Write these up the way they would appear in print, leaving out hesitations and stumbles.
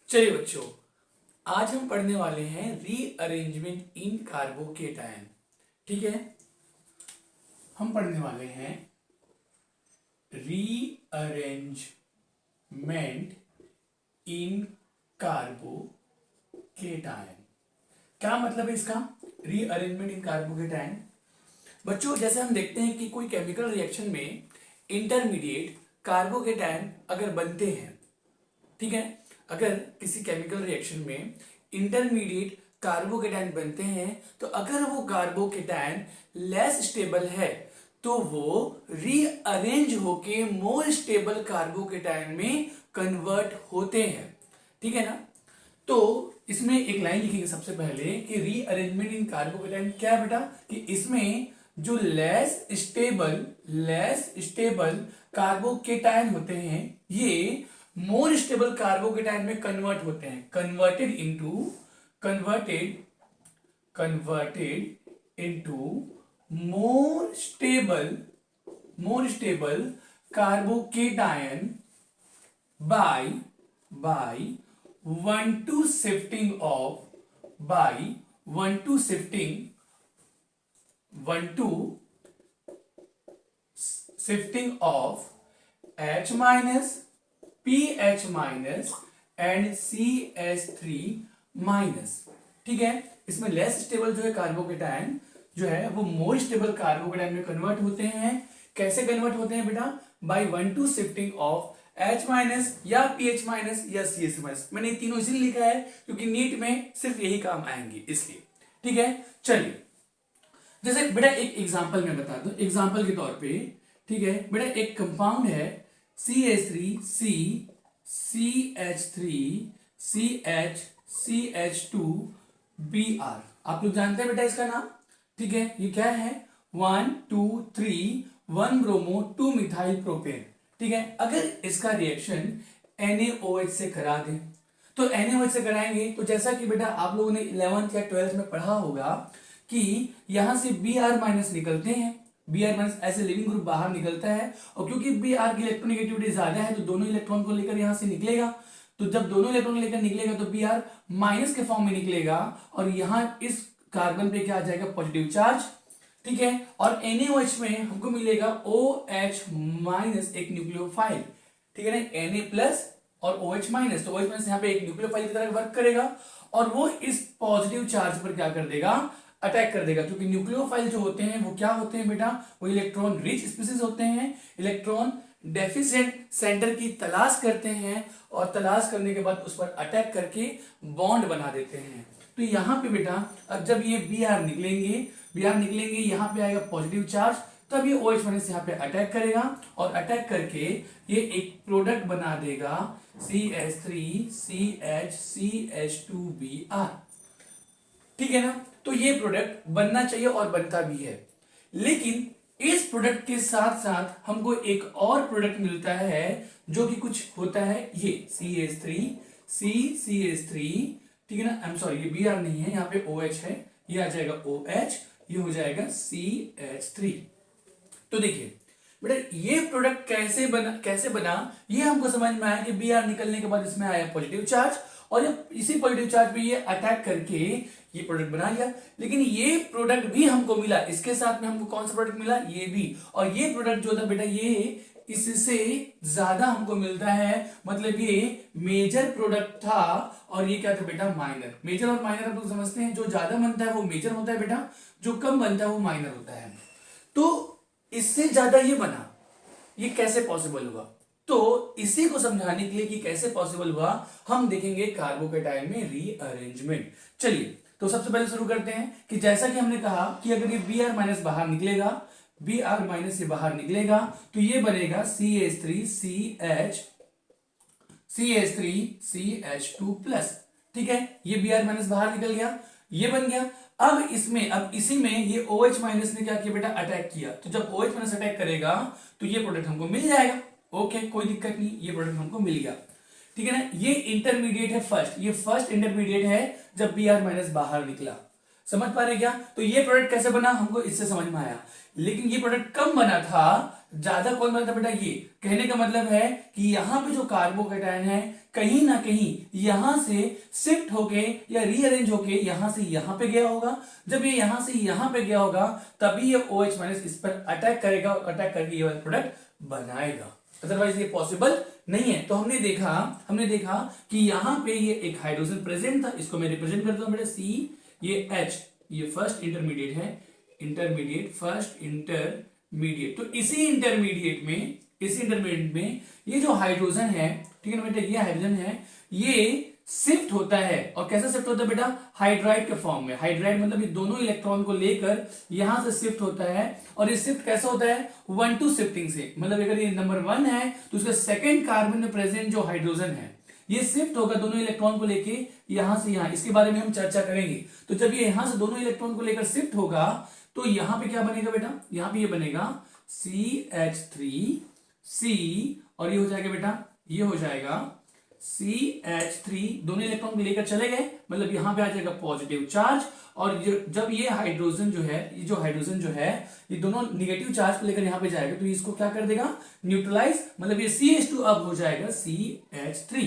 चलिए बच्चों, आज हम पढ़ने वाले हैं रीअरेंजमेंट इन कार्बोकेटायन। ठीक है, हम पढ़ने वाले हैं रीअरेंजमेंट इन कार्बोकेटायन। क्या मतलब है इसका? रीअरेंजमेंट इन कार्बोकेटायन बच्चों, जैसे हम देखते हैं कि कोई केमिकल रिएक्शन में इंटरमीडिएट कार्बोकेटायन अगर बनते हैं, ठीक है, अगर किसी केमिकल रिएक्शन में इंटरमीडिएट कार्बोकेटायन बनते हैं तो अगर वो कार्बोकेटायन लेस स्टेबल है तो वो रीअरेंज होके मोर स्टेबल कार्बोकेटायन में कन्वर्ट होते हैं। ठीक है ना? तो इसमें एक लाइन लिखेंगे सबसे पहले कि रीअरेंजमेंट इन कार्बोकेटायन क्या है बेटा, कि इसमें जो लेस स्टेबल कार्बोकेटायन होते हैं ये मोर स्टेबल कार्बोकेटायन में कन्वर्ट होते हैं, converted into more stable carbocation by one two shifting of H minus PH minus and CH3 minus. ठीक है, इसमें लेस स्टेबल जो है कार्बोकेटायन जो है वो मोर स्टेबल कार्बोकेटायन में कन्वर्ट होते हैं। कैसे कन्वर्ट होते हैं बेटा? By one two shifting of H minus या PH माइनस या CH माइनस। मैंने ये तीनों इसीलिए लिखा है क्योंकि नीट में सिर्फ यही काम आएंगे, इसलिए। ठीक है, चलिए जैसे बेटा एक एग्जांपल मैं बता दूं, एग्जांपल के तौर पे। ठीक है बेटा, एक कंपाउंड है CH3C CH3 CH2Br। आप लोग जानते हैं बेटा इसका नाम। ठीक है, ये क्या है? 1 2 3 1 ब्रोमो 2 मिथाइल प्रोपेन। ठीक है, अगर इसका रिएक्शन NaOH से करा दें तो NaOH से कराएंगे तो जैसा कि बेटा आप लोगों ने 11th या 12th में पढ़ा होगा कि यहां से Br माइनस निकलते हैं, Br माइनस ऐसे लिविंग ग्रुप बाहर निकलता है, और क्योंकि Br की इलेक्ट्रोनेगेटिविटी ज्यादा है तो दोनों इलेक्ट्रॉन को लेकर यहां से निकलेगा। तो जब दोनों इलेक्ट्रॉन लेकर निकलेगा तो Br माइनस के फॉर्म में निकलेगा और यहां इस कार्बन पे क्या आ जाएगा? Positive charge. ठीक है, और NaOH में हमको मिलेगा OH माइनस एक न्यूक्लियोफाइल। ठीक है ना, Na प्लस और OH माइनस, तो OH माइनस यहाँ पे एक न्यूक्लियोफाइल की तरह वर्क करेगा और वो इस पॉजिटिव चार्ज पर क्या कर देगा? अटैक कर देगा। क्योंकि न्यूक्लियोफाइल जो होते हैं वो क्या होते हैं बेटा? वो इलेक्ट्रॉन रिच स्पीसीज होते हैं, इलेक्ट्रॉन डेफिशिएंट सेंटर की तलाश करते हैं और तलाश करने के बाद उस पर अटैक करके बॉन्ड बना देते हैं। तो यहाँ पे बेटा अब जब ये Br निकलेंगे यहाँ पे आएगा पॉजिटिव चार्ज, तब ये OH माइनस यहाँ पे अटैक करेगा और अटैक करके ये एक प्रोडक्ट बना देगा CH3CH2Br। ठीक है ना? तो ये प्रोडक्ट बनना चाहिए और बनता भी है, लेकिन इस प्रोडक्ट के साथ साथ हमको एक और प्रोडक्ट मिलता है जो कि कुछ होता है, ये CH3। ठीक है ना, आई एम सॉरी, ये Br नहीं है, यहाँ पे OH है, ये आ जाएगा OH, ये हो जाएगा CH3। तो देखिए बेटा ये प्रोडक्ट कैसे बना ये हमको समझ में आया कि Br निकलने के बाद इसमें आया पॉजिटिव चार्ज और इसी पॉजिटिव चार्ज पे ये अटैक करके ये प्रोडक्ट बना लिया। लेकिन ये प्रोडक्ट भी हमको मिला, इसके साथ में हमको कौन सा प्रोडक्ट मिला? ये भी। और ये प्रोडक्ट जो था बेटा ये इससे ज्यादा हमको मिलता है, मतलब ये मेजर प्रोडक्ट था और ये क्या था बेटा? माइनर। मेजर और माइनर आप लोग समझते हैं, जो ज्यादा बनता है वो मेजर होता है बेटा, जो कम बनता है वो माइनर होता है। तो इससे ज्यादा ये बना, ये कैसे पॉसिबल हुआ? तो इसी को समझाने के लिए कि कैसे पॉसिबल हुआ हम देखेंगे कार्बोकेटायन में रीअरेंजमेंट। चलिए तो सबसे पहले शुरू करते हैं कि जैसा कि हमने कहा कि अगर ये Br माइनस बाहर निकलेगा, Br माइनस से बाहर निकलेगा तो ये बनेगा CH3CH2 प्लस। ठीक है, ये Br माइनस बाहर निकल गया, ये बन गया। अब इसी में ये OH माइनस ने क्या किया बेटा? अटैक किया। तो जब OH माइनस अटैक करेगा तो ये प्रोडक्ट हमको मिल जाएगा। ओके, कोई दिक्कत नहीं, ये प्रोडक्ट हमको मिल गया। ठीक है ना, ये इंटरमीडिएट है फर्स्ट, ये फर्स्ट इंटरमीडिएट है जब Br माइनस बाहर निकला। समझ पा रहे क्या? तो ये प्रोडक्ट कैसे बना हमको इससे समझ में आया। लेकिन ये प्रोडक्ट कब बना था? ज्यादा कौन बनता है बेटा, ये कहने का मतलब है कि यहाँ पे जो कार्बोकेटायन है कहीं ना कहीं यहां से शिफ्ट होके या रीअरेंज होके यहां से यहां पे गया होगा। जब ये यहां से यहां पे गया होगा तभी ये OH माइनस इस पर अटैक करेगा और अटैक करके ये वाला प्रोडक्ट बनाएगा, अदरवाइज ये पॉसिबल नहीं है। तो हमने देखा कि यहां पे ये एक हाइड्रोजन प्रेजेंट था, इसको मैं रिप्रेजेंट करता हूं बेटा C, ये H, ये फर्स्ट इंटरमीडिएट है, इंटरमीडिएट फर्स्ट इंटरमीडिएट। तो इसी इंटरमीडिएट में ये जो हाइड्रोजन है, ठीक है ना बेटा, ये हाइड्रोजन है, ये शिफ्ट होता है। और कैसे शिफ्ट होता है बेटा, हाइड्राइड के फॉर्म में। हाइड्राइड मतलब ये दोनों इलेक्ट्रॉन को लेकर यहां से शिफ्ट होता है। और ये शिफ्ट कैसा होता है, 1-2 शिफ्टिंग से। मतलब अगर ये नंबर 1 है तो उसका सेकेंड कार्बन में प्रेजेंट जो हाइड्रोजन है ये शिफ्ट होगा दोनों इलेक्ट्रॉन को लेके यहां से यहां। इसके बारे में हम चर्चा करेंगे। तो जब ये यहां से दोनों इलेक्ट्रॉन को लेकर शिफ्ट होगा तो यहां पे क्या बनेगा बेटा, यहां पे ये बनेगा CH3C, और ये हो जाएगा बेटा, ये हो जाएगा CH3, दोनों इलेक्ट्रॉन को लेकर चले गए, मतलब यहां पे आ जाएगा पॉजिटिव चार्ज। और जब ये हाइड्रोजन जो है ये दोनों निगेटिव चार्ज को लेकर यहां पे जाएगा तो इसको क्या कर देगा, न्यूट्रलाइज। मतलब ये CH2 अब हो जाएगा CH3।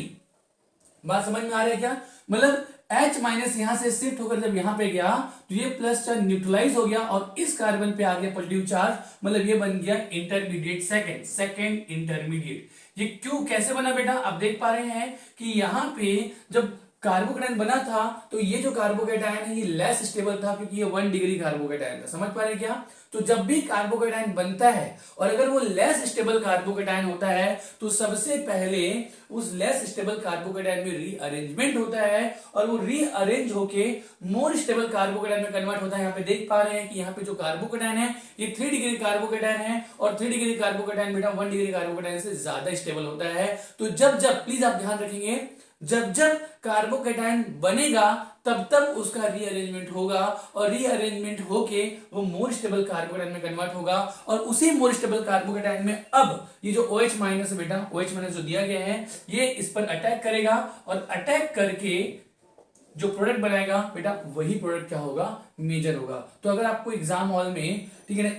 बात समझ में आ रहा है क्या, मतलब H माइनस यहां से शिफ्ट होकर जब यहां पे गया तो ये प्लस चार्ज न्यूट्रलाइज हो गया और इस कार्बन पे आ गया पॉजिटिव चार्ज, मतलब ये बन गया इंटरमीडिएट, सेकंड इंटरमीडिएट। ये क्यों कैसे बना बेटा, आप देख पा रहे हैं कि यहां पे जब कार्बोकेटायन बना था तो ये जो कार्बोकेटायन है ये लेस स्टेबल था क्योंकि ये 1 डिग्री कार्बोकेटायन था। समझ पा रहे हैं क्या, तो जब भी कार्बोकेटायन बनता है और अगर वो लेस स्टेबल कार्बोकेटायन होता है तो सबसे पहले उस लेस स्टेबल कार्बोकेटायन में रीअरेंजमेंट होता है और वो रीअरेंज होके मोर स्टेबल कार्बोकेटायन में कन्वर्ट होता है। यहाँ पे देख पा रहे हैं कि यहाँ पे जो कार्बोकेटायन है ये 3 डिग्री कार्बोकेटायन है और 3 डिग्री कार्बोकेटायन बेटा 1 डिग्री कार्बोकेटायन से ज्यादा स्टेबल होता है। तो जब प्लीज आप ध्यान रखेंगे, जब कार्बोकेटायन बनेगा तब उसका रीअरेंजमेंट होगा और रीअरेंजमेंट होके वो मोर स्टेबल कार्बोकेटायन में कन्वर्ट होगा और उसी मोर स्टेबल कार्बोकेटायन में अब ये जो OH माइनस है बेटा, OH माइनस जो दिया गया है ये इस पर अटैक करेगा और अटैक करके जो प्रोडक्ट बनाएगा बेटा वही प्रोडक्ट क्या होगा, मेजर होगा। तो अगर आपको एग्जाम हॉल में, ठीक है ना,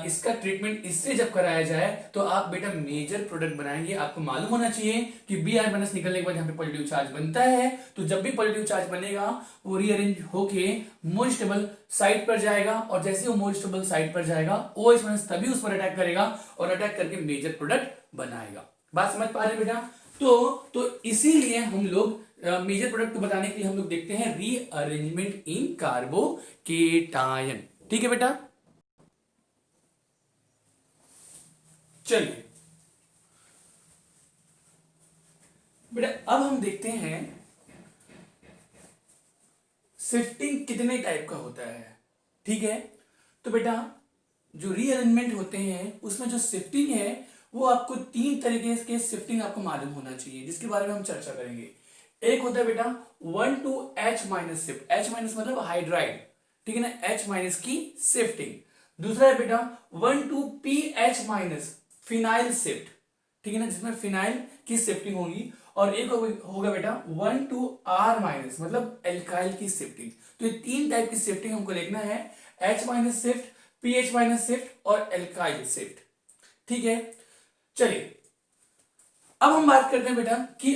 इसका ट्रीटमेंट इससे जब कराया जाए तो आप बेटा मेजर प्रोडक्ट बनाएंगे। आपको मालूम होना चाहिए कि Br माइनस निकलने के बाद यहाँ पे पॉजिटिव चार्ज बनता है, तो जब भी पॉजिटिव चार्ज बनेगा वो रीअरेंज होके मोर स्टेबल साइड पर जाएगा और जैसे वो मोर स्टेबल साइड पर जाएगा OH माइनस तभी उस पर अटैक करेगा और अटैक करके मेजर प्रोडक्ट बनाएगा। बात समझ पा रहे बेटा, तो इसीलिए हम लोग मेजर प्रोडक्ट को बताने के लिए हम लोग देखते हैं रीअरेंजमेंट इन कार्बोकेटायन। ठीक है बेटा, चलिए बेटा अब हम देखते हैं शिफ्टिंग कितने टाइप का होता है। ठीक है, तो बेटा जो रीअरेंजमेंट होते हैं उसमें जो शिफ्टिंग है वो आपको 3 तरीके के शिफ्टिंग आपको मालूम होना चाहिए जिसके बारे में हम चर्चा करेंगे। एक होता है बेटा 1 to H minus shift, H minus मतलब हाइड्राइड, ठीक है ना, H माइनस की शिफ्टिंग। दूसरा है बेटा 1 to PH minus phenyl shift, ठीक है ना, जिसमें फिनाइल की शिफ्टिंग होगी। और एक होगा बेटा 1 to R माइनस मतलब एल्काइल की शिफ्टिंग। तो ये 3 टाइप की शिफ्टिंग हमको देखना है, H minus shift, PH minus shift और एल्काइल शिफ्ट। ठीक है, चलिए अब हम बात करते हैं बेटा कि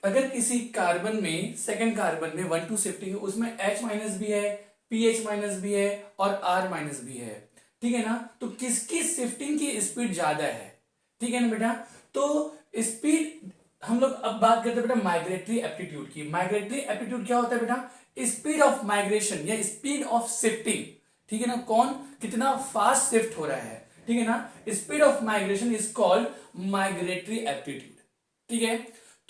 अगर किसी कार्बन में, सेकंड कार्बन में 1 2 शिफ्टिंग है, उसमें H माइनस भी है, PH माइनस भी है और R माइनस भी है, ठीक है ना, तो किसकी शिफ्टिंग की स्पीड ज्यादा है, ठीक है ना बेटा। तो स्पीड हम लोग अब बात करते हैं बेटा माइग्रेटरी एप्टीट्यूड की। माइग्रेटरी एप्टीट्यूड क्या होता है बेटा, स्पीड ऑफ माइग्रेशन या स्पीड ऑफ शिफ्टिंग, ठीक है ना, कौन कितना फास्ट शिफ्ट हो रहा है, ठीक है ना, speed of migration is called migratory aptitude. ठीक है,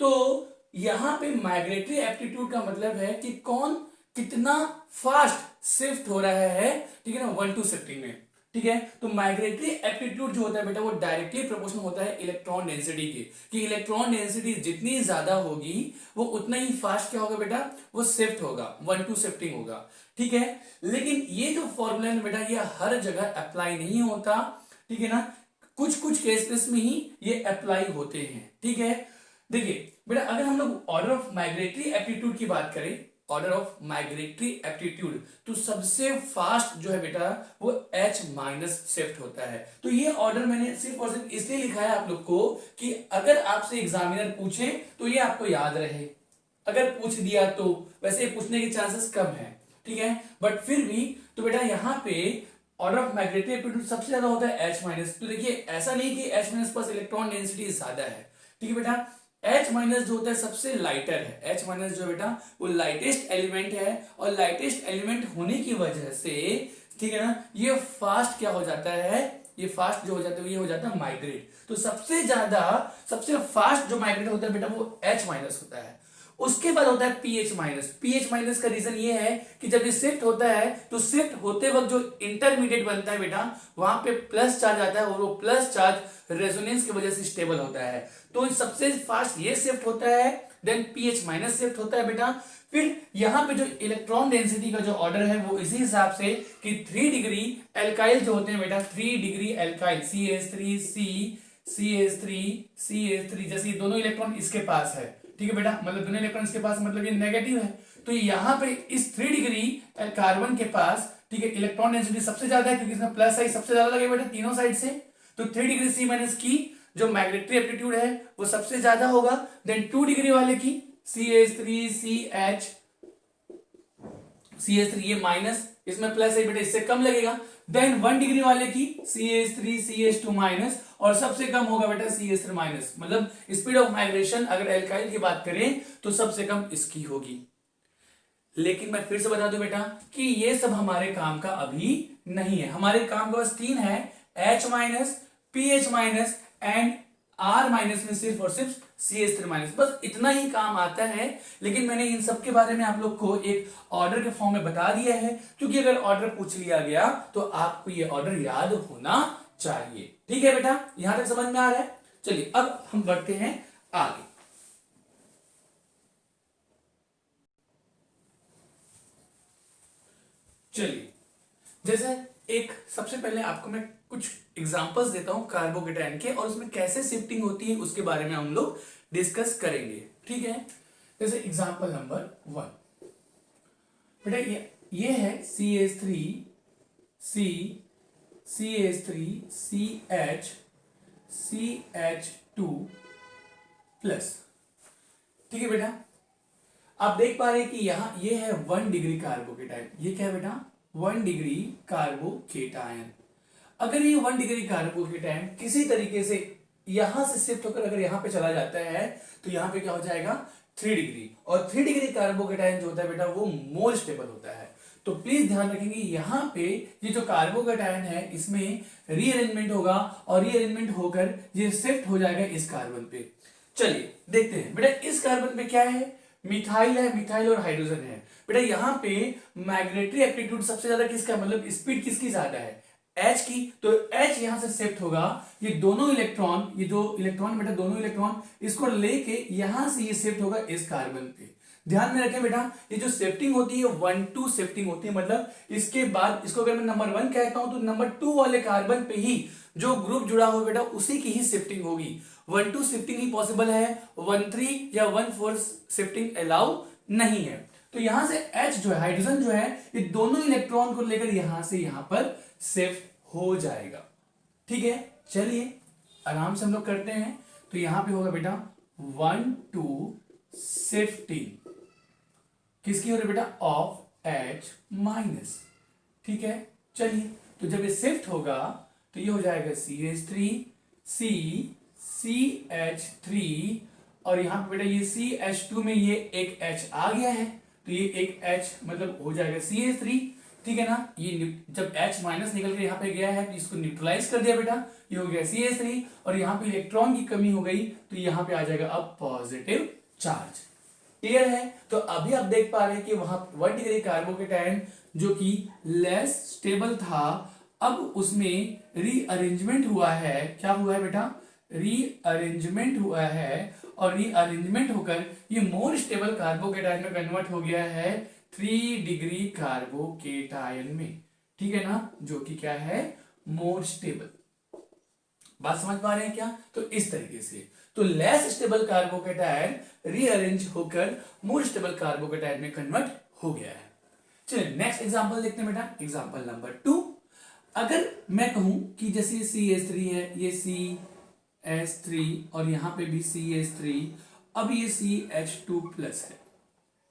तो यहां पे माइग्रेटरी एप्टीट्यूड का मतलब है कि कौन कितना फास्ट शिफ्ट हो रहा है, ठीक है ना, 1 2 शिफ्टिंग में। ठीक है, तो माइग्रेटरी एप्टीट्यूड जो होता है बेटा वो डायरेक्टली प्रोपोर्शनल होता है इलेक्ट्रॉन डेंसिटी के, कि इलेक्ट्रॉन डेंसिटी जितनी ज्यादा होगी वो उतना ही फास्ट क्या होगा बेटा, वो शिफ्ट होगा, 1 2 शिफ्टिंग होगा। ठीक है, लेकिन ये जो फॉर्मूला है बेटा ये हर जगह अप्लाई नहीं होता, ठीक है ना, कुछ कुछ केसेस में ही ये अप्लाई होते हैं। ठीक है, देखिए बेटा अगर हम लोग ऑर्डर ऑफ माइग्रेटरी एप्टीट्यूड की बात करें ऑर्डर ऑफ माइग्रेटरी एप्टीट्यूड, तो सबसे फास्ट जो है बेटा वो H माइनस शिफ्ट होता है। तो ये ऑर्डर मैंने सिर्फ और सिर्फ इसलिए लिखा है आप लोग को कि अगर आपसे एग्जामिनर पूछे तो ये आपको याद रहे, अगर पूछ दिया तो, वैसे पूछने के चांसेस कम है, ठीक है, बट फिर भी तो बेटा यहाँ पे ऑर्डर ऑफ माइग्रेटरी एप्टीट्यूड सबसे ज्यादा होता है H माइनस। तो देखिए ऐसा नहीं कि H माइनस पास इलेक्ट्रॉन डेंसिटी ज्यादा है, ठीक है बेटा, H माइनस जो होता है सबसे लाइटर है। H माइनस जो बेटा वो लाइटेस्ट एलिमेंट है, और लाइटेस्ट एलिमेंट होने की वजह से, ठीक है ना, ये फास्ट क्या हो जाता है, ये फास्ट जो हो जाता है ये हो जाता है माइग्रेट। तो सबसे ज्यादा सबसे फास्ट जो माइग्रेट होता है बेटा वो H माइनस होता है। उसके बाद होता है पीएच माइनस। पीएच माइनस का रीजन ये है कि जब ये शिफ्ट होता है तो शिफ्ट होते वक्त जो इंटरमीडिएट बनता है बेटा वहां पे प्लस चार्ज आता है, और वो प्लस चार्ज रेजोनेंस की वजह से स्टेबल होता है। तो सबसे फास्ट ये शिफ्ट होता है, देन पीएच माइनस शिफ्ट होता है बेटा। फिर यहां पे जो इलेक्ट्रॉन डेंसिटी का जो ऑर्डर है वो इसी हिसाब से कि 3 डिग्री एल्काइल जो होते हैं बेटा, 3 degree alkyl CH3 C CH3 CH3, जैसे ये दोनों इलेक्ट्रॉन इसके पास है, ठीक है बेटा, मतलब दोनों इलेक्ट्रॉन इसके पास मतलब ये नेगेटिव है। तो यहाँ पे इस 3 डिग्री कार्बन के पास, ठीक है, इलेक्ट्रॉन डेंसिटी सबसे ज्यादा है क्योंकि इसमें प्लस साइड सबसे ज्यादा लगे बेटा तीनों साइड से। तो 3 डिग्री C माइनस की जो मैग्नेटरी एप्टीट्यूड है वो सबसे ज्यादा होगा। देन 2 डिग्री वाले की CH3 CH3 ये माइनस, इसमें प्लस है बेटा, इससे कम लगेगा। देन 1 डिग्री वाले की CH3 CH2 माइनस, और सबसे कम होगा बेटा CH3 माइनस। मतलब स्पीड ऑफ माइग्रेशन अगर एल्काइल की बात करें तो सबसे कम इसकी होगी। लेकिन मैं फिर से बता दूं बेटा कि ये सब हमारे काम का अभी नहीं है, हमारे काम का बस 3 है, H minus, pH minus and R minus में सिर्फ और सिर्फ CH3 माइनस, बस इतना ही काम आता है। लेकिन मैंने इन सब के बारे में आप लोग को एक ऑर्डर के फॉर्म में बता दिया है, क्योंकि अगर ऑर्डर पूछ लिया गया तो आपको ये ऑर्डर याद होना चाहिए, ठीक है बेटा, यहां तक समझ में आ रहा है। चलिए अब हम बढ़ते हैं आगे। चलिए जैसे एक सबसे पहले आपको मैं कुछ एग्जांपल्स देता हूं कार्बोकेटायन के, और उसमें कैसे शिफ्टिंग होती है उसके बारे में हम लोग डिस्कस करेंगे, ठीक है। जैसे एग्जांपल नंबर 1 बेटा ये है CH3 C CH3 CH CH2 plus, ठीक है बेटा। आप देख पा रहे हैं कि यहां ये है 1 डिग्री कार्बोकेटायन, ये क्या है बेटा 1 डिग्री कार्बोकेटायन। अगर ये 1 डिग्री कार्बोकेटायन किसी तरीके से यहां से शिफ्ट होकर अगर यहां पे चला जाता है तो यहां पे क्या हो जाएगा 3 डिग्री, और 3 डिग्री कार्बोकेटायन जो होता है बेटा वो मोर स्टेबल होता है। तो प्लीज ध्यान रखेंगे यहां पे ये जो कार्बोकेटायन है इसमें रीअरेंजमेंट होगा, और रीअरेंजमेंट होकर ये शिफ्ट हो जाएगा इस कार्बन पे। चलिए देखते हैं बेटा इस कार्बन पे क्या है, मिथाइल है, मिथाइल और हाइड्रोजन है बेटा। यहां पे मैग्नेटरी एप्टीट्यूड सबसे ज्यादा किसका, मतलब स्पीड किसकी ज्यादा है H की, तो H यहां से शिफ्ट होगा, ये दोनों इलेक्ट्रॉन, ये जो इलेक्ट्रॉन बेटा दोनों इलेक्ट्रॉन इसको लेके यहां से ये शिफ्ट होगा इस कार्बन पे। ध्यान में रखें बेटा ये जो शिफ्टिंग होती है 1-2 शिफ्टिंग होती है, मतलब इसके बाद इसको अगर मैं नंबर 1 कहता हूं तो नंबर 2 वाले कार्बन पे ही जो ग्रुप जुड़ा हुआ बेटा उसी की ही शिफ्टिंग होगी। 1-2 शिफ्टिंग ही पॉसिबल है, 1-3 या 1-4 शिफ्टिंग अलाउ नहीं है। तो यहां से H जो है हाइड्रोजन जो है ये दोनों इलेक्ट्रॉन को लेकर यहां से यहां पर शिफ्ट हो जाएगा, ठीक है। चलिए आराम से हम लोग करते हैं। तो यहां पे होगा बेटा 1-2 शिफ्टिंग किसकी हो रही बेटा ऑफ H माइनस, ठीक है। चलिए तो जब ये शिफ्ट होगा तो ये हो जाएगा CH3 C CH3, और यहां पे बेटा ये CH2 में ये एक H आ गया है तो ये एक H मतलब हो जाएगा CH3, ठीक है ना। ये जब H माइनस निकल के यहाँ पे गया है तो इसको न्यूट्रलाइज कर दिया बेटा, ये हो गया CH3, और यहाँ पे इलेक्ट्रॉन की कमी हो गई तो यहाँ पे आ जाएगा अब पॉजिटिव चार्ज। क्लियर है। तो अभी आप देख पा रहे हैं कि वहां 1 डिग्री कार्बोकेटायन जो कि लेस स्टेबल था अब उसमें रीअरेंजमेंट हुआ है। क्या हुआ है बेटा रीअरेंजमेंट हुआ है, और रीअरेंजमेंट होकर ये मोर स्टेबल कार्बोकेटायन में कन्वर्ट हो गया है 3 डिग्री कार्बोकेटायन में, ठीक है ना, जो कि क्या है मोर स्टेबल। बात समझ पा रहे हैं क्या? तो इस तरीके से तो लेस स्टेबल कार्बोकेटायन रीअरेंज होकर मोर स्टेबल कार्बोकेटायन में कन्वर्ट हो गया है। चलिए नेक्स्ट एग्जांपल देखते हैं बेटा, एग्जांपल नंबर 2। अगर मैं कहूं कि जैसे CH3 है, ये CH3 और यहां पे भी CH3, अब ये CH2 प्लस है,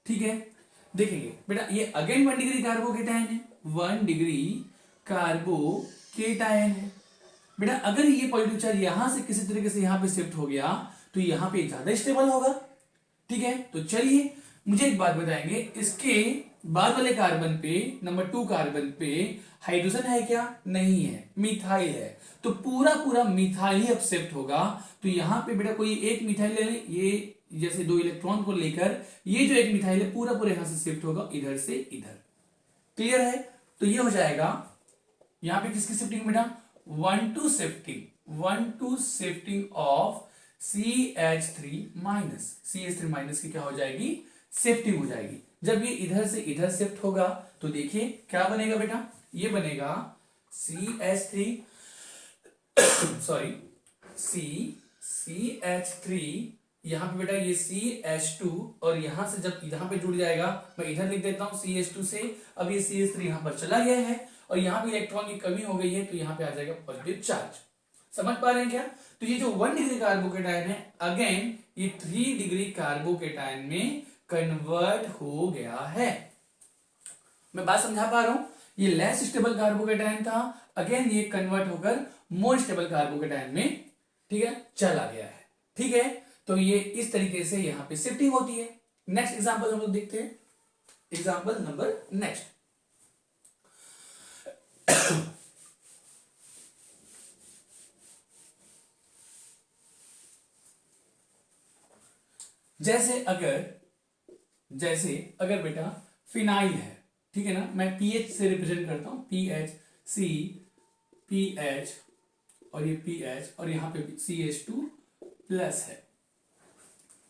ठीक है। देखेंगे बेटा ये अगेन 1 डिग्री कार्बोकेटायन है, 1 डिग्री कार्बोकेटायन है। बेटा अगर ये पॉजिटिव चार्ज यहां से किसी तरीके से यहां पे शिफ्ट हो गया तो यहां पे ज्यादा स्टेबल होगा, ठीक है। तो चलिए मुझे एक बात बताएंगे, इसके बाद वाले कार्बन पे, नंबर 2 कार्बन पे हाइड्रोजन है क्या? नहीं है, मिथाइल है। तो पूरा पूरा मिथाइल ही अब शिफ्ट होगा। तो यहां पे बेटा कोई एक मिथाइल ले ले, ये जैसे 2 इलेक्ट्रॉन को लेकर ये जो एक मिथाइल है पूरा पूरा यहां से शिफ्ट होगा इधर से इधर। क्लियर है? तो ये हो जाएगा यहां पे किसकी शिफ्टिंग बेटा? 1 to shifting of CH3 minus, CH3 minus की क्या हो जाएगी? शिफ्टिंग हो जाएगी। जब ये इधर से इधर शिफ्ट होगा तो देखिए क्या बनेगा बेटा, ये बनेगा CH3 सॉरी CH3, यहां पे बेटा ये CH2 और यहां से जब यहां पे जुड़ जाएगा, मैं इधर लिख देता हूं CH2 से, अब ये CH3 यहां पर चला गया है और यहां पे इलेक्ट्रॉन की कमी हो गई है तो यहां पे आ जाएगा पॉजिटिव चार्ज। समझ पा रहे हैं क्या? तो ये जो 1 डिग्री कार्बोकेटायन है अगेन ये 3 डिग्री कार्बोकेटायन में कन्वर्ट हो गया है। मैं बात समझा पा रहा हूं? ये लेस स्टेबल कार्बोकेटायन था, अगेन ये कन्वर्ट होकर मोर स्टेबल कार्बोकेटायन में, ठीक है, चला गया है। ठीक है, तो ये इस तरीके से यहां पे शिफ्टिंग होती है। नेक्स्ट एग्जांपल हम लोग देखते हैं, एग्जांपल नंबर नेक्स्ट। जैसे अगर बेटा फिनाइल है, ठीक है ना, मैं पीएच से रिप्रेजेंट करता हूं, पीएच सी पीएच और ये पीएच और यहां पे CH2 प्लस है,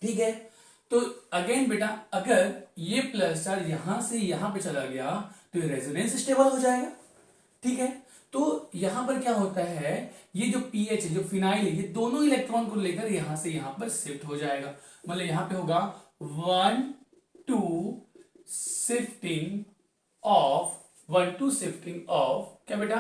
ठीक है। तो अगेन बेटा अगर ये प्लस चार्ज यहां से यहां पे चला गया तो ये रेजोनेंस स्टेबल हो जाएगा, ठीक है। तो यहां पर क्या होता है, ये जो पीएच है, जो फिनाइल है, ये दोनों इलेक्ट्रॉन को लेकर यहां से यहां पर शिफ्ट हो जाएगा। मतलब यहां पे होगा 1 to शिफ्टिंग ऑफ क्या बेटा?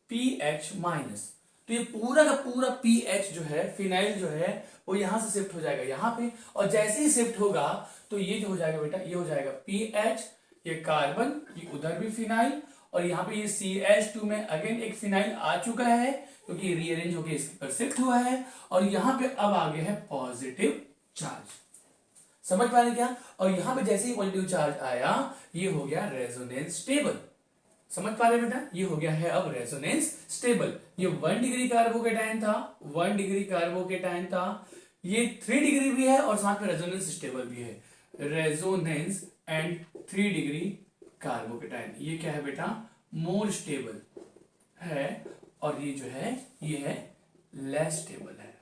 PH minus. तो ये पूरा का पूरा पीएच जो है, फिनाइल जो है, वो यहां से शिफ्ट हो जाएगा यहां पे, और जैसे ही शिफ्ट होगा तो ये जो हो जाएगा बेटा, ये हो जाएगा पीएच, ये कार्बन, ये उधर भी फिनाइल, और यहाँ पे ये CH2 में अगेन एक फिनाइल आ चुका है क्योंकि रीअरेंज होकर इसके पर शिफ्ट हुआ है, और यहाँ पे अब आगे है पॉजिटिव चार्ज। समझ पा रहे क्या? और यहाँ पे जैसे ही पॉजिटिव चार्ज आया ये हो गया रेजोनेंस स्टेबल। समझ पा रहे बेटा? ये हो गया है अब रेजोनेंस स्टेबल। ये 1 डिग्री कार्बोकेटायन था, 1 डिग्री कार्बोकेटायन था, ये 3 डिग्री भी है और साथ में रेजोनेंस स्टेबल भी है, रेजोनेंस एंड 3 डिग्री कार्बोकेटायन। ये क्या है बेटा? मोर स्टेबल है, और ये जो है ये है लेस स्टेबल है।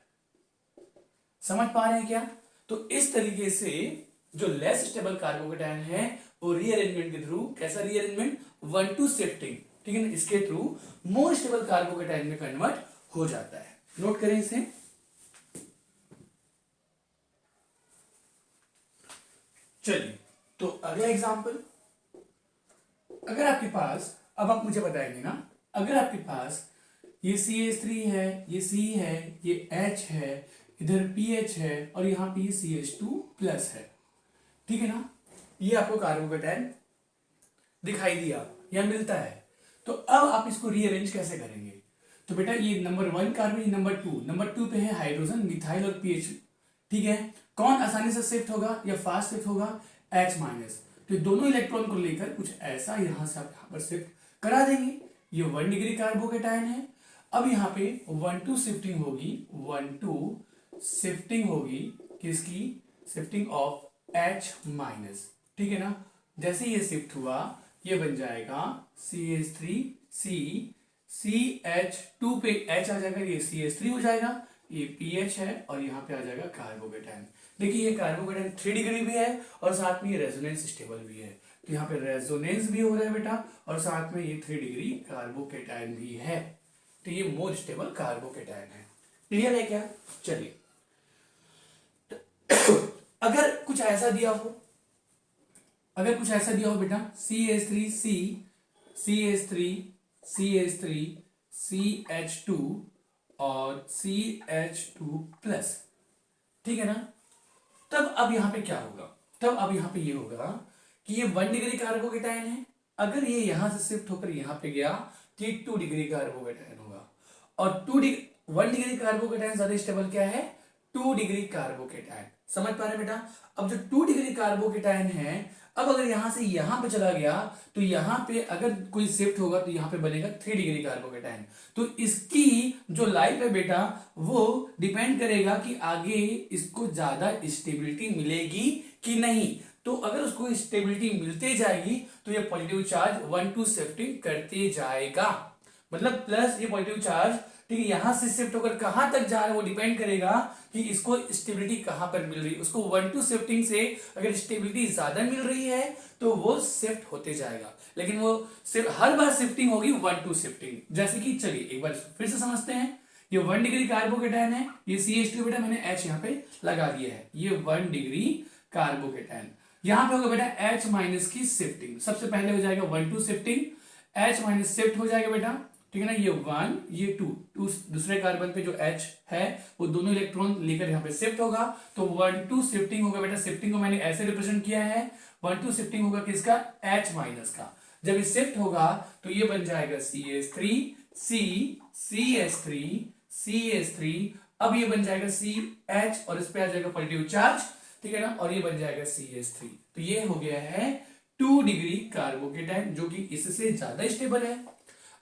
समझ पा रहे हैं क्या? तो इस तरीके से जो लेस स्टेबल कार्बोकेटायन है वो रीअरेंजमेंट के थ्रू, कैसा रीअरेंजमेंट? 1 to शिफ्टिंग, ठीक है ना, इसके थ्रू मोर स्टेबल कार्बोकेटायन में कन्वर्ट हो जाता है। नोट करें इसे। चलिए तो अगला एग्जांपल, अगर आपके पास, अब आप मुझे बताएंगे ना, अगर आपके पास ये CH3 है, ये C है, ये H है, इधर PH है और यहां पे ये CH2 प्लस है, ठीक है ना, ये आपको कार्बोकेटायन दिखाई दिया या मिलता है। तो अब आप इसको रीअरेंज कैसे करेंगे? तो बेटा ये नंबर 1 कार्बन, नंबर 2 पे है हाइड्रोजन, मिथाइल और पीएच, ठीक है। कौन आसानी से शिफ्ट होगा या फास्ट शिफ्ट होगा? H minus. तो दोनों इलेक्ट्रॉन को लेकर कुछ ऐसा यहां से आप यहां पर शिफ्ट करा देंगे। ये 1 डिग्री कार्बोकेटायन है। अब यहां पे 1 to शिफ्टिंग होगी, 1 to शिफ्टिंग होगी किसकी? शिफ्टिंग ऑफ H माइनस, ठीक है ना। जैसे ये शिफ्ट हुआ ये बन जाएगा CH3C, CH2 पे H आ जाएगा, ये CH3 हो जाएगा, ये PH है और यहाँ पे आ जाएगा कार्बोकेटायन। देखिए ये कार्बोकेटायन 3 डिग्री भी है और साथ में ये रेजोनेंस स्टेबल भी है, तो यहाँ पे रेजोनेंस भी हो रहा है बेटा, और साथ में ये 3 डिग्री कार्बोकेटायन भी है, तो ये मोर स्टेबल कार्बोकेटायन है। क्लियर है क्या? चलिए अगर कुछ ऐसा दिया हो, बेटा CH3C, CH3, CH3, CH2 और CH2 प्लस, ठीक है ना? तब अब यहां पे क्या होगा? तब अब यहां पे ये होगा कि ये 1 डिग्री कार्बोकेटायन है, अगर ये यहां से शिफ्ट होकर यहां पे गया तो ये 2 डिग्री कार्बोकेटायन होगा। और 1 डिग्री कार्बोकेटायन ज्यादा स्टेबल क्या है? 2 डिग्री कार्बोकेटायन। समझ पा रहे बेटा? अब जो 2 डिग्री कार्बोकेटायन है, अब अगर यहां से यहां पे चला गया तो यहां पे अगर कोई शिफ्ट होगा तो यहां पे बनेगा 3 डिग्री कार्बोकेटायन। तो इसकी जो लाइफ है बेटा वो डिपेंड करेगा कि आगे इसको ज्यादा स्टेबिलिटी मिलेगी कि नहीं। तो अगर उसको स्टेबिलिटी मिलते जाएगी तो ये पॉजिटिव चार्ज 1-2 शिफ्टिंग करते जाएगा। मतलब प्लस ये पॉजिटिव चार्ज, ठीक है, यहां से शिफ्ट होकर कहां तक जा रहा है वो डिपेंड करेगा कि इसको स्टेबिलिटी कहां पर मिल रही है। उसको 1-2 शिफ्टिंग से अगर स्टेबिलिटी ज्यादा मिल रही है तो वो शिफ्ट होते जाएगा, लेकिन वो सिर्फ हर बार शिफ्टिंग होगी 1-2 शिफ्टिंग। जैसे कि चलिए एक बार फिर से समझते हैं। ये 1 डिग्री कार्बोकेटायन है, ये CH2 बेटा मैंने H यहां पे लगा दिया है, ये 1 डिग्री कार्बोकेटायन। यहां पे होगा बेटा H माइनस की शिफ्टिंग, सबसे पहले हो जाएगा 1-2 शिफ्टिंग, H माइनस शिफ्ट हो जाएगा बेटा, ठीक है ना। ये 1 ये 2 दूसरे कार्बन पे जो H है वो दोनों इलेक्ट्रॉन लेकर यहाँ पे शिफ्ट होगा, तो 1-2 शिफ्टिंग होगा बेटा। शिफ्टिंग को मैंने ऐसे रिप्रेजेंट किया है, 1-2 शिफ्टिंग होगा किसका? H माइनस का। जब ये शिफ्ट होगा तो ये बन जाएगा CH3 C, CH3 CH3, अब ये बन जाएगा CH और इस पे आ जाएगा पॉजिटिव चार्ज, ठीक है ना, और ये बन जाएगा CH3। तो ये हो गया है 2 डिग्री कार्बोकेटायन जो कि इससे ज्यादा स्टेबल है।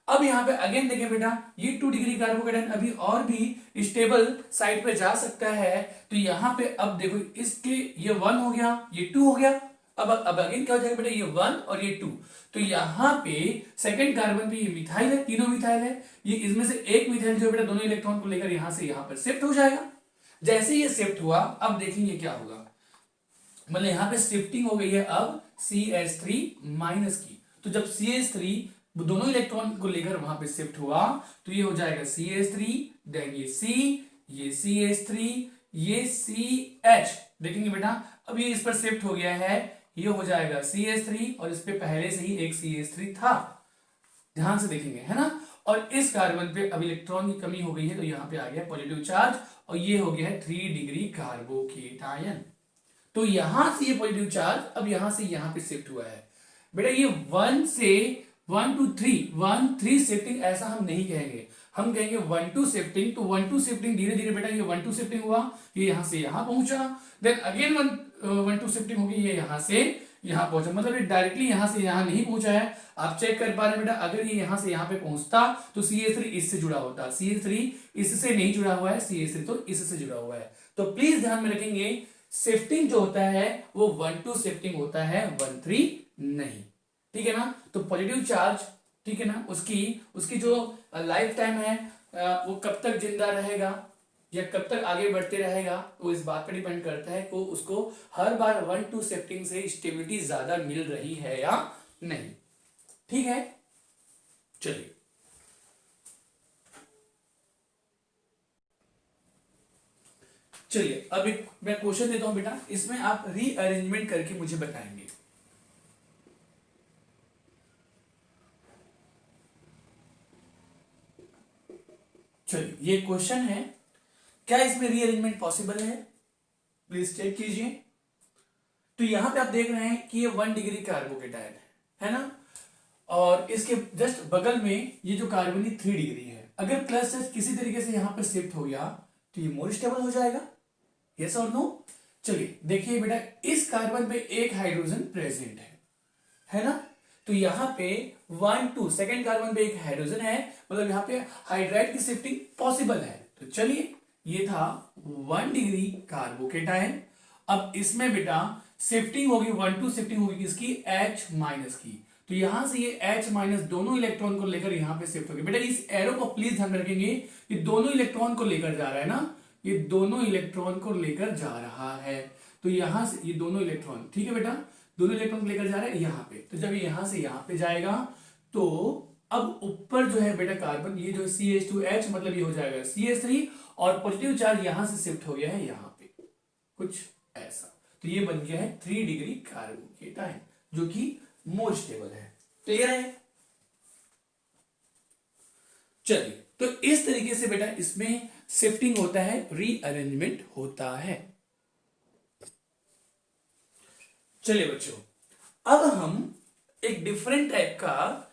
अब यहां पे अगेन देखें बेटा, ये 2 डिग्री कार्बोकेटायन अभी और भी स्टेबल साइड पे जा सकता है। तो यहां पे अब देखो इसके ये 1 हो गया, ये 2 हो गया, अब अगेन क्या हो जाएगा बेटा? ये 1 और ये 2। तो यहां पे सेकंड कार्बन पे ये मिथाइल है, तीनों मिथाइल है, ये इसमें से एक मिथाइल जो बेटा दोनों इलेक्ट्रॉन को लेकर यहां से यहां पर शिफ्ट हो जाएगा। जैसे ये शिफ्ट हुआ, अब देखेंगे क्या होगा, मतलब यहां पे शिफ्टिंग हो गई है अब CH3 माइनस की। तो जब CH3 दोनों इलेक्ट्रॉन को लेकर वहां पे शिफ्ट हुआ तो ये हो जाएगा CH3, देन ये C, ये CH3, ये CH। देखेंगे बेटा अब ये इस पर शिफ्ट हो गया है, ये हो जाएगा CH3 और इस पे पहले से ही एक CH3 था, ध्यान से देखेंगे, है ना। और इस कार्बन पे अब इलेक्ट्रॉन की कमी हो गई है तो यहां पे आ गया पॉजिटिव चार्ज और ये हो गया है 3 डिग्री कार्बोकेटायन। तो यहां से ये पॉजिटिव चार्ज अब यहां से यहां पे शिफ्ट हुआ है बेटा। ये 1 से 1 to 3 1-3 शिफ्टिंग ऐसा हम नहीं कहेंगे, हम कहेंगे 1-2 शिफ्टिंग। तो 1-2 शिफ्टिंग धीरे धीरे बेटा, ये 1-2 शिफ्टिंग हुआ, ये यहां से यहां पहुंचा, देन अगेन 1-2 शिफ्टिंग होगी, ये यहां से यहां पहुंचा। मतलब ये डायरेक्टली यहां से यहां नहीं पहुंचा है। आप चेक कर पा रहे हैं बेटा, अगर ये यहां से यहां पे पहुंचता तो CH3 इससे जुड़ा होता, CH3 इससे नहीं जुड़ा हुआ है, CH3 तो इससे जुड़ा हुआ है। तो प्लीज ध्यान में रखेंगे, शिफ्टिंग जो होता है वो 1-2 शिफ्टिंग होता है, 1-3 नहीं, ठीक है ना। तो पॉजिटिव चार्ज, ठीक है ना, उसकी जो लाइफ टाइम है वो कब तक जिंदा रहेगा या कब तक आगे बढ़ते रहेगा वो इस बात पर डिपेंड करता है कि उसको हर बार 1-2 शिफ्टिंग से स्टेबिलिटी ज्यादा मिल रही है या नहीं, ठीक है। चलिए अब एक मैं क्वेश्चन देता हूं बेटा, इसमें आप रीअरेंजमेंट करके मुझे बताएंगे। चलिए ये क्वेश्चन है, क्या इसमें रीअरेंजमेंट पॉसिबल है? प्लीज चेक कीजिए। तो यहां पे आप देख रहे हैं कि ये 1 डिग्री कार्बोकेटायन है ना, और इसके जस्ट बगल में ये जो कार्बन 3 डिग्री है। अगर प्लस चार्ज किसी तरीके से यहां पर शिफ्ट हो गया तो ये मोर स्टेबल हो जाएगा, यस और नो? चलिए देखिए बेटा, इस कार्बन पे एक हाइड्रोजन प्रेजेंट है ना। तो यहां पे 1-2 सेकेंड कार्बन पे एक हाइड्रोजन है, मतलब यहां पे हाइड्राइड की शिफ्टिंग पॉसिबल है। तो चलिए ये था 1 डिग्री कार्बोकेटायन। अब इसमें बेटा शिफ्टिंग होगी 1-2 शिफ्टिंग होगी किसकी? H माइनस की। तो यहां से ये H माइनस दोनों इलेक्ट्रॉन को लेकर यहां पे शिफ्ट होगी बेटा। इस एरो को प्लीज ध्यान में रखेंगे, ये दोनों इलेक्ट्रॉन को लेकर जा रहा है ना, ये दोनों इलेक्ट्रॉन को लेकर जा रहा है। तो यहां से ये दोनों इलेक्ट्रॉन, ठीक है बेटा, दोनों इलेक्ट्रॉन लेकर जा रहे हैं यहां पे। तो जब ये यहां से यहां पे जाएगा तो अब ऊपर जो है बेटा कार्बन, ये जो CH2H मतलब ये हो जाएगा CH3 और पॉजिटिव चार्ज यहां से शिफ्ट हो गया है यहां पे, कुछ ऐसा। तो ये बन गया है 3 डिग्री कार्बोकेटाइन, जो कि मोर स्टेबल है। क्लियर है? चलिए, तो इस तरीके से बेटा इसमें शिफ्टिंग होता है, रीअरेंजमेंट होता है। चलिए बच्चों, अब हम एक डिफरेंट टाइप का,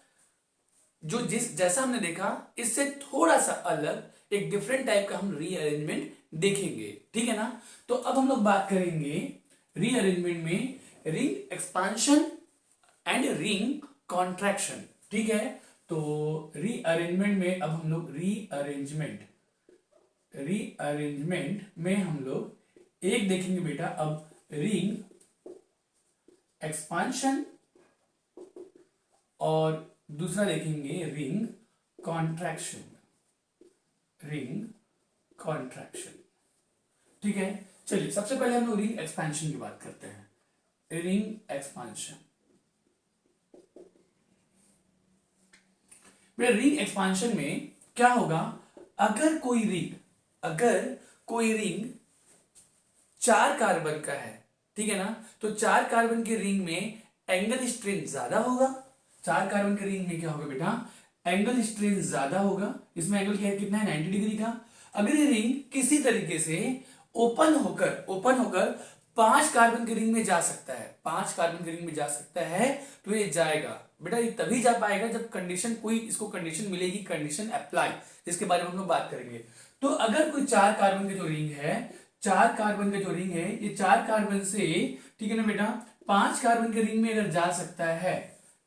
जो जैसा हमने देखा इससे थोड़ा सा अलग एक डिफरेंट टाइप का हम रीअरेंजमेंट देखेंगे, ठीक है ना। तो अब हम लोग बात करेंगे रीअरेंजमेंट में ring expansion and ring contraction, ठीक है। तो रीअरेंजमेंट में अब हम लोग रीअरेंजमेंट में हम लोग एक देखेंगे बेटा, अब रिंग एक्सपांशन और दूसरा देखेंगे रिंग कॉन्ट्रैक्शन, ठीक है। चलिए, सबसे पहले हम लोग रिंग एक्सपेंशन की बात करते हैं। रिंग एक्सपांशन, रिंग एक्सपांशन में क्या होगा, अगर कोई रिंग 4 कार्बन का है, ठीक है ना, तो 4 कार्बन के रिंग में एंगल स्ट्रेंथ ज्यादा होगा। 4 कार्बन के रिंग में क्या होगा बेटा, एंगल स्ट्रेंथ ज्यादा होगा। इसमें एंगल क्या है, कितना है, 90 डिग्री का। अगर ये रिंग किसी तरीके से ओपन होकर 5 कार्बन के रिंग में जा सकता है, 5 कार्बन के रिंग में जा सकता है, तो ये जाएगा बेटा। ये तभी जा पाएगा जब कंडीशन, कोई इसको कंडीशन मिलेगी, कंडीशन अप्लाई, जिसके बारे में हम लोग बात करेंगे। तो अगर कोई 4 कार्बन के जो रिंग है, 4 कार्बन के जो रिंग है, ये 4 कार्बन से, ठीक है ना बेटा, 5 कार्बन के रिंग में अगर जा सकता है,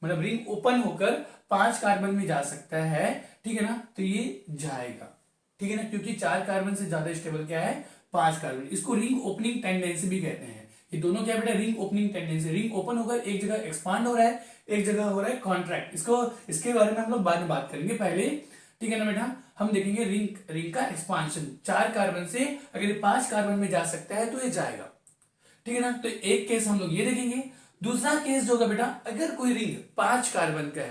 मतलब रिंग ओपन होकर 5 कार्बन में जा सकता है, ठीक है ना, तो ये जाएगा, ठीक है ना, क्योंकि 4 कार्बन से ज्यादा स्टेबल क्या है, 5 कार्बन। इसको रिंग ओपनिंग टेंडेंसी भी कहते हैं। ये दोनों क्या बेटा, ring opening tendency. Ring open होकर एक जगह एक्सपांड हो रहा है, एक जगह हो रहा है कॉन्ट्रैक्ट। इसके बारे में हम लोग बाद में बात करेंगे, पहले, ठीक है ना बेटा, हम देखेंगे रिंग का एक्सपांशन। 4 कार्बन से अगर 5 कार्बन में जा सकता है तो ये जाएगा, ठीक है ना। तो एक केस हम लोग ये देखेंगे। दूसरा केस जो होगा बेटा, अगर कोई रिंग 5 कार्बन का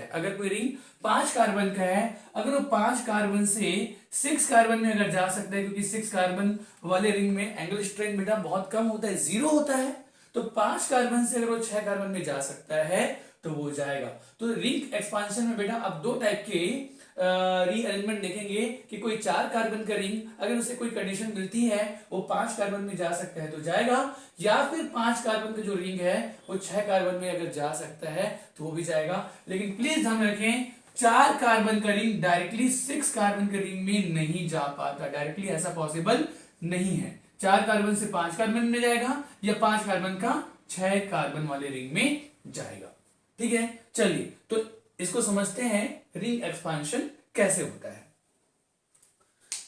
है, अगर वो 5 कार्बन से 6 कार्बन में अगर जा सकता है, क्योंकि 6 कार्बन वाले रिंग में एंगल स्ट्रेंथ बेटा बहुत कम होता है, 0 होता है। तो 5 कार्बन से अगर वो 6 कार्बन में जा सकता है तो वो जाएगा। तो रिंग एक्सपांशन में बेटा अब 2 टाइप के रीअरेंजमेंट देखेंगे, कि कोई 4 कार्बन का रिंग, अगर उसे कोई कंडीशन मिलती है, वो 5 कार्बन में जा सकता है तो जाएगा, या फिर 5 कार्बन का जो रिंग है वो 6 कार्बन में अगर जा सकता है तो वो भी जाएगा। लेकिन प्लीज ध्यान रखें, 4 कार्बन का रिंग डायरेक्टली 6 कार्बन के रिंग में नहीं जा पाता, डायरेक्टली ऐसा पॉसिबल नहीं है। 4 कार्बन से 5 कार्बन में जाएगा, या 5 कार्बन का 6 कार्बन वाले रिंग में जाएगा, ठीक है। चलिए, तो इसको समझते हैं रिंग एक्सपांशन कैसे होता है।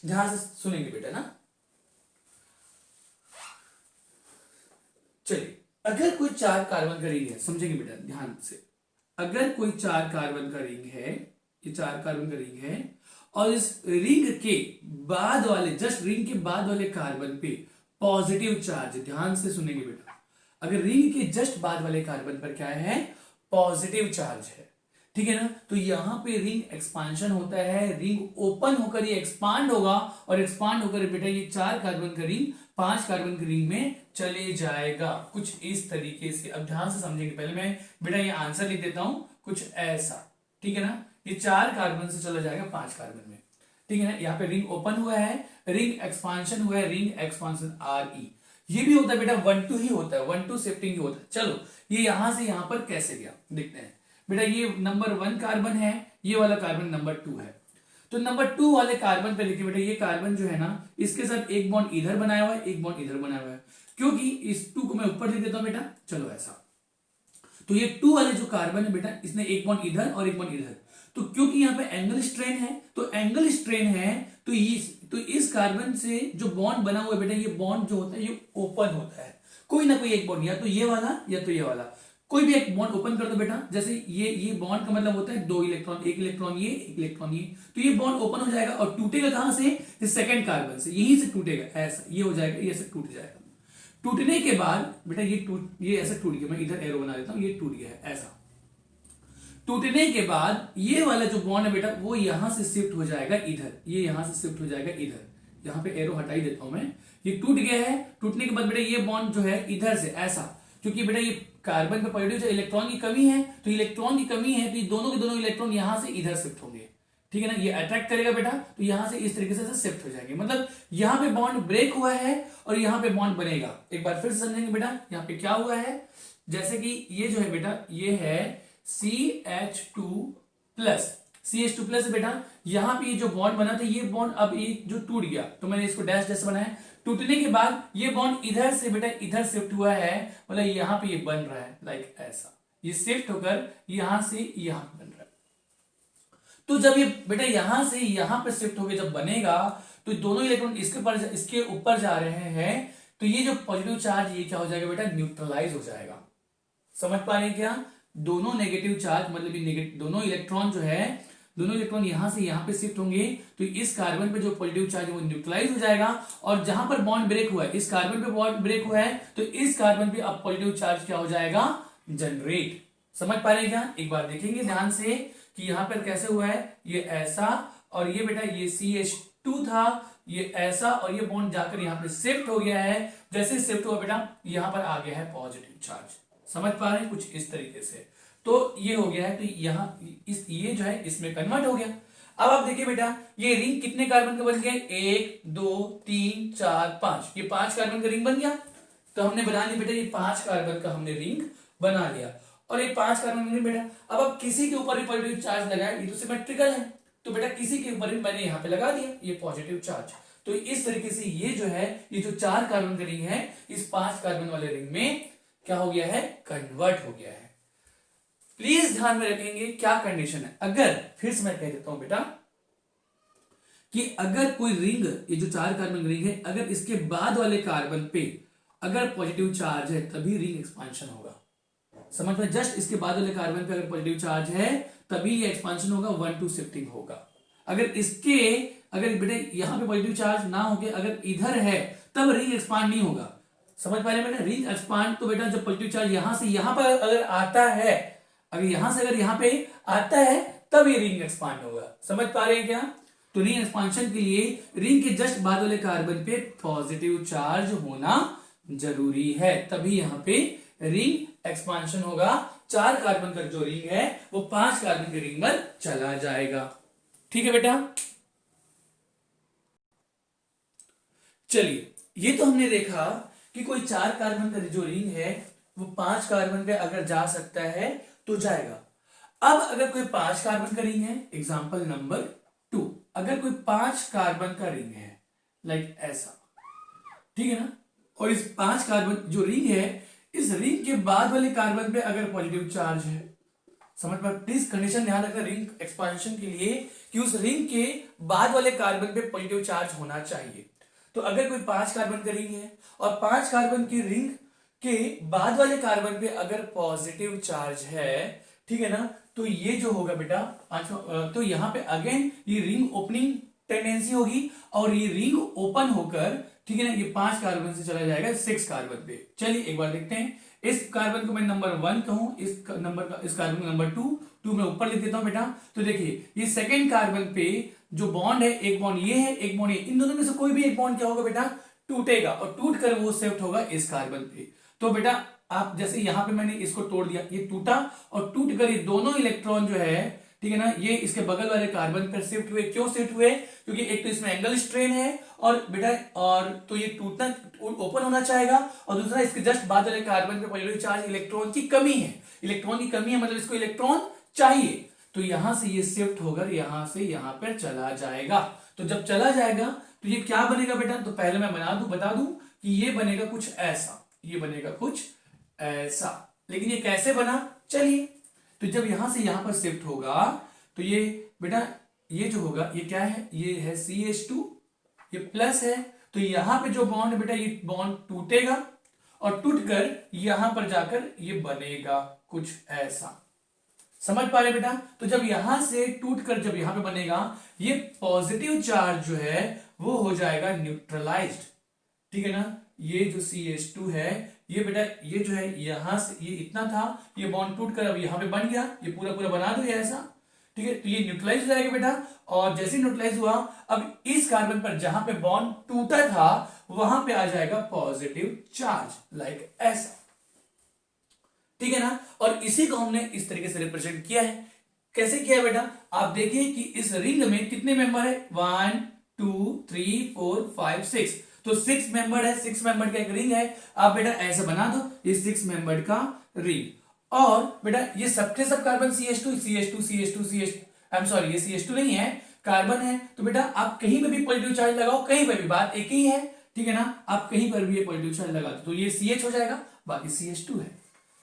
ध्यान से सुनेंगे बेटा ना। चलिए, अगर कोई 4 कार्बन का रिंग है, समझेंगे बेटा ध्यान से, अगर कोई 4 कार्बन का रिंग है, ये 4 कार्बन का रिंग है, और इस रिंग के बाद वाले, जस्ट रिंग के बाद वाले कार्बन पे पॉजिटिव चार्ज, ध्यान से सुनेंगे बेटा, अगर रिंग के जस्ट बाद वाले कार्बन पर क्या है, पॉजिटिव चार्ज है, ठीक है ना, तो यहां पे रिंग एक्सपांशन होता है। रिंग ओपन होकर ये एक्सपांड होगा, और एक्सपांड होकर बेटा ये 4 कार्बन का रिंग 5 कार्बन की रिंग में चले जाएगा, कुछ इस तरीके से। अब ध्यान से समझेंगे, पहले मैं बेटा ये आंसर लिख देता हूं, कुछ ऐसा, ठीक है ना। ये 4 कार्बन से चला जाएगा 5 कार्बन में, ठीक है ना। यहाँ पे रिंग ओपन हुआ है, रिंग एक्सपांशन हुआ है, रिंग एक्सपांशन RE। ये भी होता है बेटा 1-2 ही होता है, 1-2 शिफ्टिंग ही होता है। चलो, ये यहां से यहां पर कैसे गया देखते हैं बेटा। ये नंबर 1 कार्बन है, ये वाला कार्बन नंबर 2 है। तो नंबर 2 वाले कार्बन पे देखिए बेटा, ये कार्बन जो है ना, इसके साथ एक बॉन्ड इधर बनाया हुआ है, एक बॉन्ड इधर बनाया हुआ है। क्योंकि इस 2 को मैं ऊपर लिख देता हूं बेटा, चलो ऐसा। तो ये 2 वाले जो कार्बन है बेटा, इसने एक बॉन्ड इधर और एक बॉन्ड इधर। तो क्योंकि यहाँ पे एंगल स्ट्रेन है, तो इस कार्बन से जो बॉन्ड बना हुआ है बेटा, ये बॉन्ड जो होता है ये ओपन होता है। कोई ना कोई एक बॉन्ड, या तो ये वाला या तो ये वाला, कोई भी एक बॉन्ड ओपन कर दो बेटा। जैसे ये बॉन्ड का मतलब होता है 2 इलेक्ट्रॉन, एक इलेक्ट्रॉन ये, एक इलेक्ट्रॉन ये, तो ये बॉन्ड ओपन हो जाएगा और टूटेगा कहां से, सेकंड कार्बन से, यहीं से टूटेगा, ऐसा ये हो जाएगा, ये ऐसे टूट जाएगा। टूटने के बाद बेटा ये ऐसा टूट गया, मैं इधर एरो बना देता हूं, ये टूट गया है ऐसा। टूटने के बाद ये वाला जो बॉन्ड है बेटा वो यहां से शिफ्ट हो जाएगा इधर, ये यहां से शिफ्ट हो जाएगा इधर, यहां पे एरो हटा ही देता हूं मैं। ये टूट गया है, टूटने के बाद बेटा ये बॉन्ड जो है इधर से ऐसा, क्योंकि बेटा ये कार्बन पे पॉजिटिव जो इलेक्ट्रॉन की कमी है, तो इलेक्ट्रॉन की कमी है तो ये दोनों के दोनों इलेक्ट्रॉन यहां से इधर शिफ्ट होंगे, ठीक है ना। ये अट्रैक्ट करेगा बेटा, तो यहां से इस तरीके से शिफ्ट हो जाएंगे, मतलब यहां पे बॉन्ड ब्रेक हुआ है और यहां पे बॉन्ड बनेगा। एक बार फिर से समझेंगे बेटा, यहां पे क्या हुआ है, जैसे कि ये जो है बेटा ये है CH2+, CH2+ बेटा, यहां पे ये जो बॉन्ड बना था ये बॉन्ड अब ये जो टूट गया, तो मैंने इसको डैश डैश बनाया। टूटने के बाद ये बॉन्ड इधर से बेटा इधर शिफ्ट हुआ है, मतलब यहां पे ये बन रहा है लाइक ऐसा, ये शिफ्ट होकर यहां से यहां बन रहा है। तो जब ये बेटा यहां से यहां पर शिफ्ट होकर जब बनेगा तो दोनों इलेक्ट्रॉन इसके ऊपर जा रहे हैं, तो ये जो पॉजिटिव चार्ज ये क्या हो जाएगा बेटा, न्यूट्रलाइज हो जाएगा। समझ पा रहे हैं क्या, दोनों नेगेटिव चार्ज मतलब दोनों इलेक्ट्रॉन जो है, दोनों इलेक्ट्रॉन यहां से यहां पे शिफ्ट होंगे, तो इस कार्बन पे जो पॉजिटिव चार्ज है वो न्यूट्रलाइज हो जाएगा, और जहां पर बॉन्ड ब्रेक हुआ है, इस कार्बन पे बॉन्ड ब्रेक हुआ है, तो इस कार्बन पे अब पॉजिटिव चार्ज क्या हो जाएगा, जनरेट। समझ पा रहे हैं क्या, एक बार देखेंगे ध्यान से कि यहां पर कैसे हुआ है, ये ऐसा, और ये बेटा ये CH2 था, ये ऐसा, और ये बॉन्ड जाकर यहां पे शिफ्ट हो गया है। जैसे शिफ्ट हुआ बेटा यहां पर आ गया है पॉजिटिव चार्ज। समझ पा रहे हैं, कुछ इस तरीके से, तो ये हो गया है, तो यहां ये जो है इसमें कन्वर्ट हो गया। अब आप देखिए बेटा ये रिंग कितने कार्बन का बन गया, 1 2 3 4 5, ये 5 कार्बन का रिंग बन गया। तो हमने बना लिया बेटा, ये 5 कार्बन का हमने रिंग बना लिया, और ये 5 कार्बन रिंग बेटा। अब आप किसी के ऊपर भी पॉजिटिव चार्ज लगाए, ये तो सिमेट्रिकल है, तो बेटा किसी के ऊपर भी मैंने यहाँ पे लगा दिया ये पॉजिटिव चार्ज। तो इस तरीके से ये जो है, ये जो 4 कार्बन का रिंग है, इस 5 कार्बन वाले रिंग में क्या हो गया है, कन्वर्ट हो गया है। प्लीज ध्यान में रखेंगे क्या कंडीशन है, अगर फिर से मैं कह देता हूं बेटा कि अगर कोई रिंग, ये जो 4 कार्बन रिंग है, अगर इसके बाद वाले कार्बन पे अगर पॉजिटिव चार्ज है तभी रिंग एक्सपांशन होगा। समझ में, जस्ट इसके बाद वाले कार्बन पे अगर पॉजिटिव चार्ज है तभी ये एक्सपांशन होगा, 1 2 शिफ्टिंग होगा। अगर बेटे यहां पे पॉजिटिव चार्ज ना होके अगर इधर है तब रिंग एक्सपांड नहीं होगा। समझ पा रहे हैं बेटा, रिंग एक्सपांड तो बेटा जब पॉजिटिव चार्ज यहां से यहां पर अगर आता है, अगर यहां से अगर यहां पे आता है तब ये रिंग एक्सपांड होगा। समझ पा रहे हैं क्या, तो रिंग एक्सपांशन के लिए रिंग के जस्ट बाद वाले कार्बन पे पॉजिटिव चार्ज होना जरूरी है, तभी यहां पे रिंग एक्सपांशन होगा। 4 कार्बन का जो रिंग है वो 5 कार्बन के रिंग में चला जाएगा। ठीक है बेटा, चलिए ये तो हमने देखा कि कोई 4 कार्बन का जो रिंग है वो 5 कार्बन पे अगर जा सकता है तो जाएगा। अब अगर कोई 5 कार्बन का रिंग है, एग्जांपल नंबर 2, अगर कोई 5 कार्बन का रिंग है लाइक ऐसा, ठीक है ना, और इस 5 कार्बन जो रिंग है, इस रिंग के बाद वाले कार्बन पे अगर पॉजिटिव चार्ज है, समझ पर प्लीज कंडीशन ध्यान रखना रिंग एक्सपांशन के लिए कि उस रिंग के बाद वाले कार्बन पे पॉजिटिव चार्ज होना चाहिए। तो अगर कोई 5 कार्बन का रिंग है और 5 कार्बन की रिंग के बाद वाले कार्बन पे अगर पॉजिटिव चार्ज है, ठीक है ना, तो ये जो होगा बेटा तो यहां पे अगेन ये रिंग ओपनिंग टेंडेंसी होगी, और ये रिंग ओपन होकर, ठीक है ना, ये 5 कार्बन से चला जाएगा 6 कार्बन पे। चलिए एक बार देखते हैं, इस कार्बन को मैं नंबर 1 कहूं, इस कार्बन को नंबर 2 मैं ऊपर लिख देता हूं बेटा। तो देखिए ये सेकेंड कार्बन पे जो बॉन्ड है, एक बॉन्ड ये है, एक बॉन्ड ये, इन दोनों में से कोई भी एक बॉन्ड क्या होगा बेटा, टूटेगा, और टूट कर वो शिफ्ट होगा इस कार्बन पे। तो बेटा आप जैसे यहां पे मैंने इसको तोड़ दिया, ये टूटा, और टूट कर ये दोनों इलेक्ट्रॉन जो है, ठीक है ना, ये इसके बगल वाले कार्बन पर शिफ्ट हुए। क्यों शिफ्ट हुए, क्योंकि एक तो इसमें एंगल स्ट्रेन है, और बेटा और तो ये टूटना ओपन होना चाहेगा, और दूसरा इसके जस्ट बाद वाले कार्बन पे पॉजिटिव चार्ज इलेक्ट्रॉन की कमी है, मतलब इसको इलेक्ट्रॉन चाहिए, तो यहां से ये शिफ्ट होकर यहां से यहां पर चला जाएगा। तो जब चला जाएगा तो ये क्या बनेगा बेटा, तो पहले मैं बता दूं कि ये बनेगा कुछ ऐसा, ये बनेगा कुछ ऐसा। लेकिन ये कैसे बना, चलिए, तो जब यहां से यहां पर शिफ्ट होगा तो ये बेटा ये जो होगा ये क्या है, ये है CH2, ये प्लस है, तो यहां पे जो बॉन्ड है बेटा ये बॉन्ड टूटेगा, और टूटकर यहां पर जाकर ये बनेगा कुछ ऐसा। समझ पा रहे बेटा, तो जब यहां से टूटकर जब यहां पे बनेगा, ये पॉजिटिव चार्ज जो है वो हो जाएगा न्यूट्रलाइज्ड, ठीक है ना। ये जो CH2 है ये बेटा ये जो है यहां से ये इतना था, ये बॉन्ड टूट कर अब यहाँ पे बन गया, ये पूरा पूरा बना दो ये ऐसा, ठीक है। तो ये न्यूट्रलाइज हो जाएगा बेटा, और जैसे न्यूट्रलाइज हुआ अब इस कार्बन पर जहां पे बॉन्ड टूटा था वहां पे आ जाएगा पॉजिटिव चार्ज, लाइक ऐसा, ठीक है ना। और इसी को हमने इस तरीके से रिप्रेजेंट किया है। कैसे किया है बेटा, आप देखिए कि इस रिंग में कितने मेंबर है, 1 2 3 4 5 6, तो 6 मेंबर है, 6 मेंबर का एक रिंग है। आप बेटा ऐसा बना दो, ये 6 मेंबर का रिंग, और बेटा ये सबके सब carbon CH2 CH2 CH2 CH, I am sorry ये CH2 नहीं है, कार्बन है। तो बेटा आप कहीं पे भी पॉजिटिव चार्ज लगाओ, कहीं पे भी, बात एक ही है, ठीक है ना। आप कहीं पर भी ये पॉजिटिव चार्ज लगा दो तो ये CH हो जाएगा, बाकी CH2 है,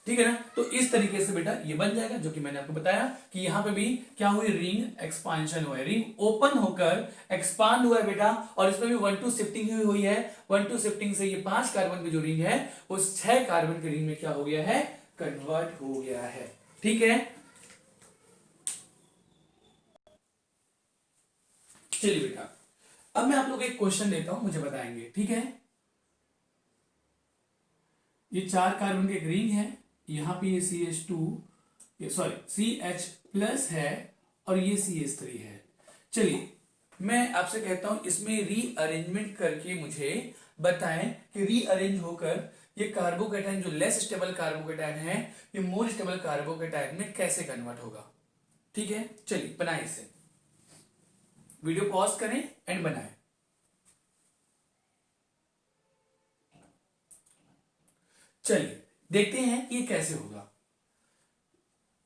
ठीक है ना। तो इस तरीके से बेटा ये बन जाएगा, जो कि मैंने आपको बताया कि यहां पे भी क्या हुई, रिंग एक्सपांशन हुआ है, रिंग ओपन होकर एक्सपांड हुआ है बेटा, और इसमें भी 1 2 शिफ्टिंग हुई है। 1 2 शिफ्टिंग से ये 5 कार्बन की जो रिंग है वो 6 कार्बन की रिंग में क्या हो गया है, कन्वर्ट हो गया है, ठीक है। चलिए बेटा अब मैं आप लोग एक क्वेश्चन देता हूं, मुझे बताएंगे, ठीक है। ये 4 कार्बन के एक रिंग है, यहां पे ये CH2 सॉरी CH प्लस है और ये CH3 है। चलिए मैं आपसे कहता हूं इसमें रीअरेंजमेंट करके मुझे बताएं कि रीअरेंज होकर ये कार्बोकेटाइन जो लेस स्टेबल कार्बोकेटाइन है ये मोर स्टेबल कार्बोकेटाइन में कैसे कन्वर्ट होगा, ठीक है। चलिए बनाएं इसे, वीडियो पॉज करें एंड बनाएं। चलिए देखते हैं कि ये कैसे होगा।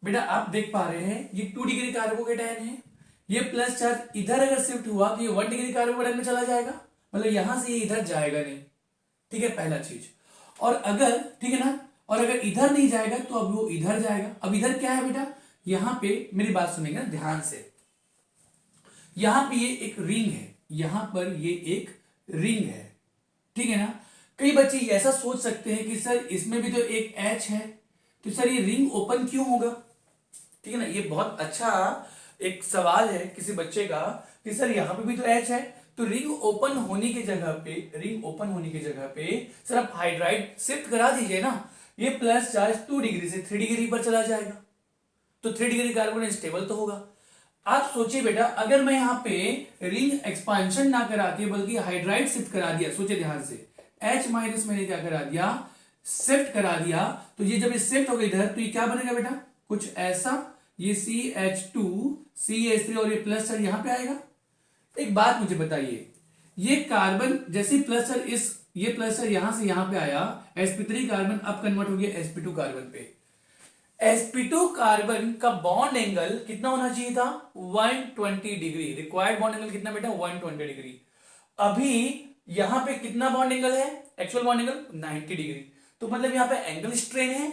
बेटा आप देख पा रहे हैं ये 2 डिग्री कार्बोकेटाइन है, ये प्लस चार्ज इधर अगर शिफ्ट हुआ तो ये 1 डिग्री कार्बोकेटाइन में चला जाएगा, मतलब यहां से ये इधर जाएगा नहीं, ठीक है, पहला चीज। और अगर, ठीक है ना, और अगर इधर नहीं जाएगा तो अब वो इधर जाएगा। अब इधर क्या है बेटा, यहां पे मेरी बात सुनेगा ध्यान से, यहां पे ये एक रिंग है, यहां पर ये एक रिंग है, ठीक है ना। कई बच्चे ऐसा सोच सकते हैं कि सर इसमें भी तो एक H है, तो सर ये रिंग ओपन क्यों होगा, ठीक है ना। ये बहुत अच्छा एक सवाल है किसी बच्चे का कि सर यहां पे भी तो H है, तो रिंग ओपन होने की जगह पे, रिंग ओपन होने की जगह पे सर आप हाइड्राइड शिफ्ट करा दीजिए ना, ये प्लस चार्ज 2 डिग्री से 3 डिग्री पर चला जाएगा, तो 3 डिग्री कार्बन स्टेबल तो होगा। आप सोचिए बेटा अगर मैं यहां पे रिंग एक्सपांशन ना करा के बल्कि हाइड्राइड शिफ्ट करा दिया, सोचिए ध्यान से, H माइनस मैंने क्या करा दिया, शिफ्ट करा दिया, तो ये जब शिफ्ट हो गई इधर तो ये क्या बनेगा बेटा, कुछ ऐसा, ये CH2 CH3 और ये प्लस चार्ज यहां पे आएगा। एक बात मुझे बताइए, ये कार्बन जैसे प्लस चार्ज इस, ये प्लस चार्ज यहां से यहां पे आया, sp3 कार्बन अब कन्वर्ट हो गया sp2 कार्बन पे। sp2 कार्बन का बॉन्ड एंगल कितना होना चाहिए था, 120 डिग्री, रिक्वायर्ड बॉन्ड एंगल कितना बेटा, 120 डिग्री। अभी यहां पे कितना बॉन्ड एंगल है, एक्चुअल बॉन्ड एंगल 90 डिग्री, तो मतलब यहां पे एंगल स्ट्रेन है,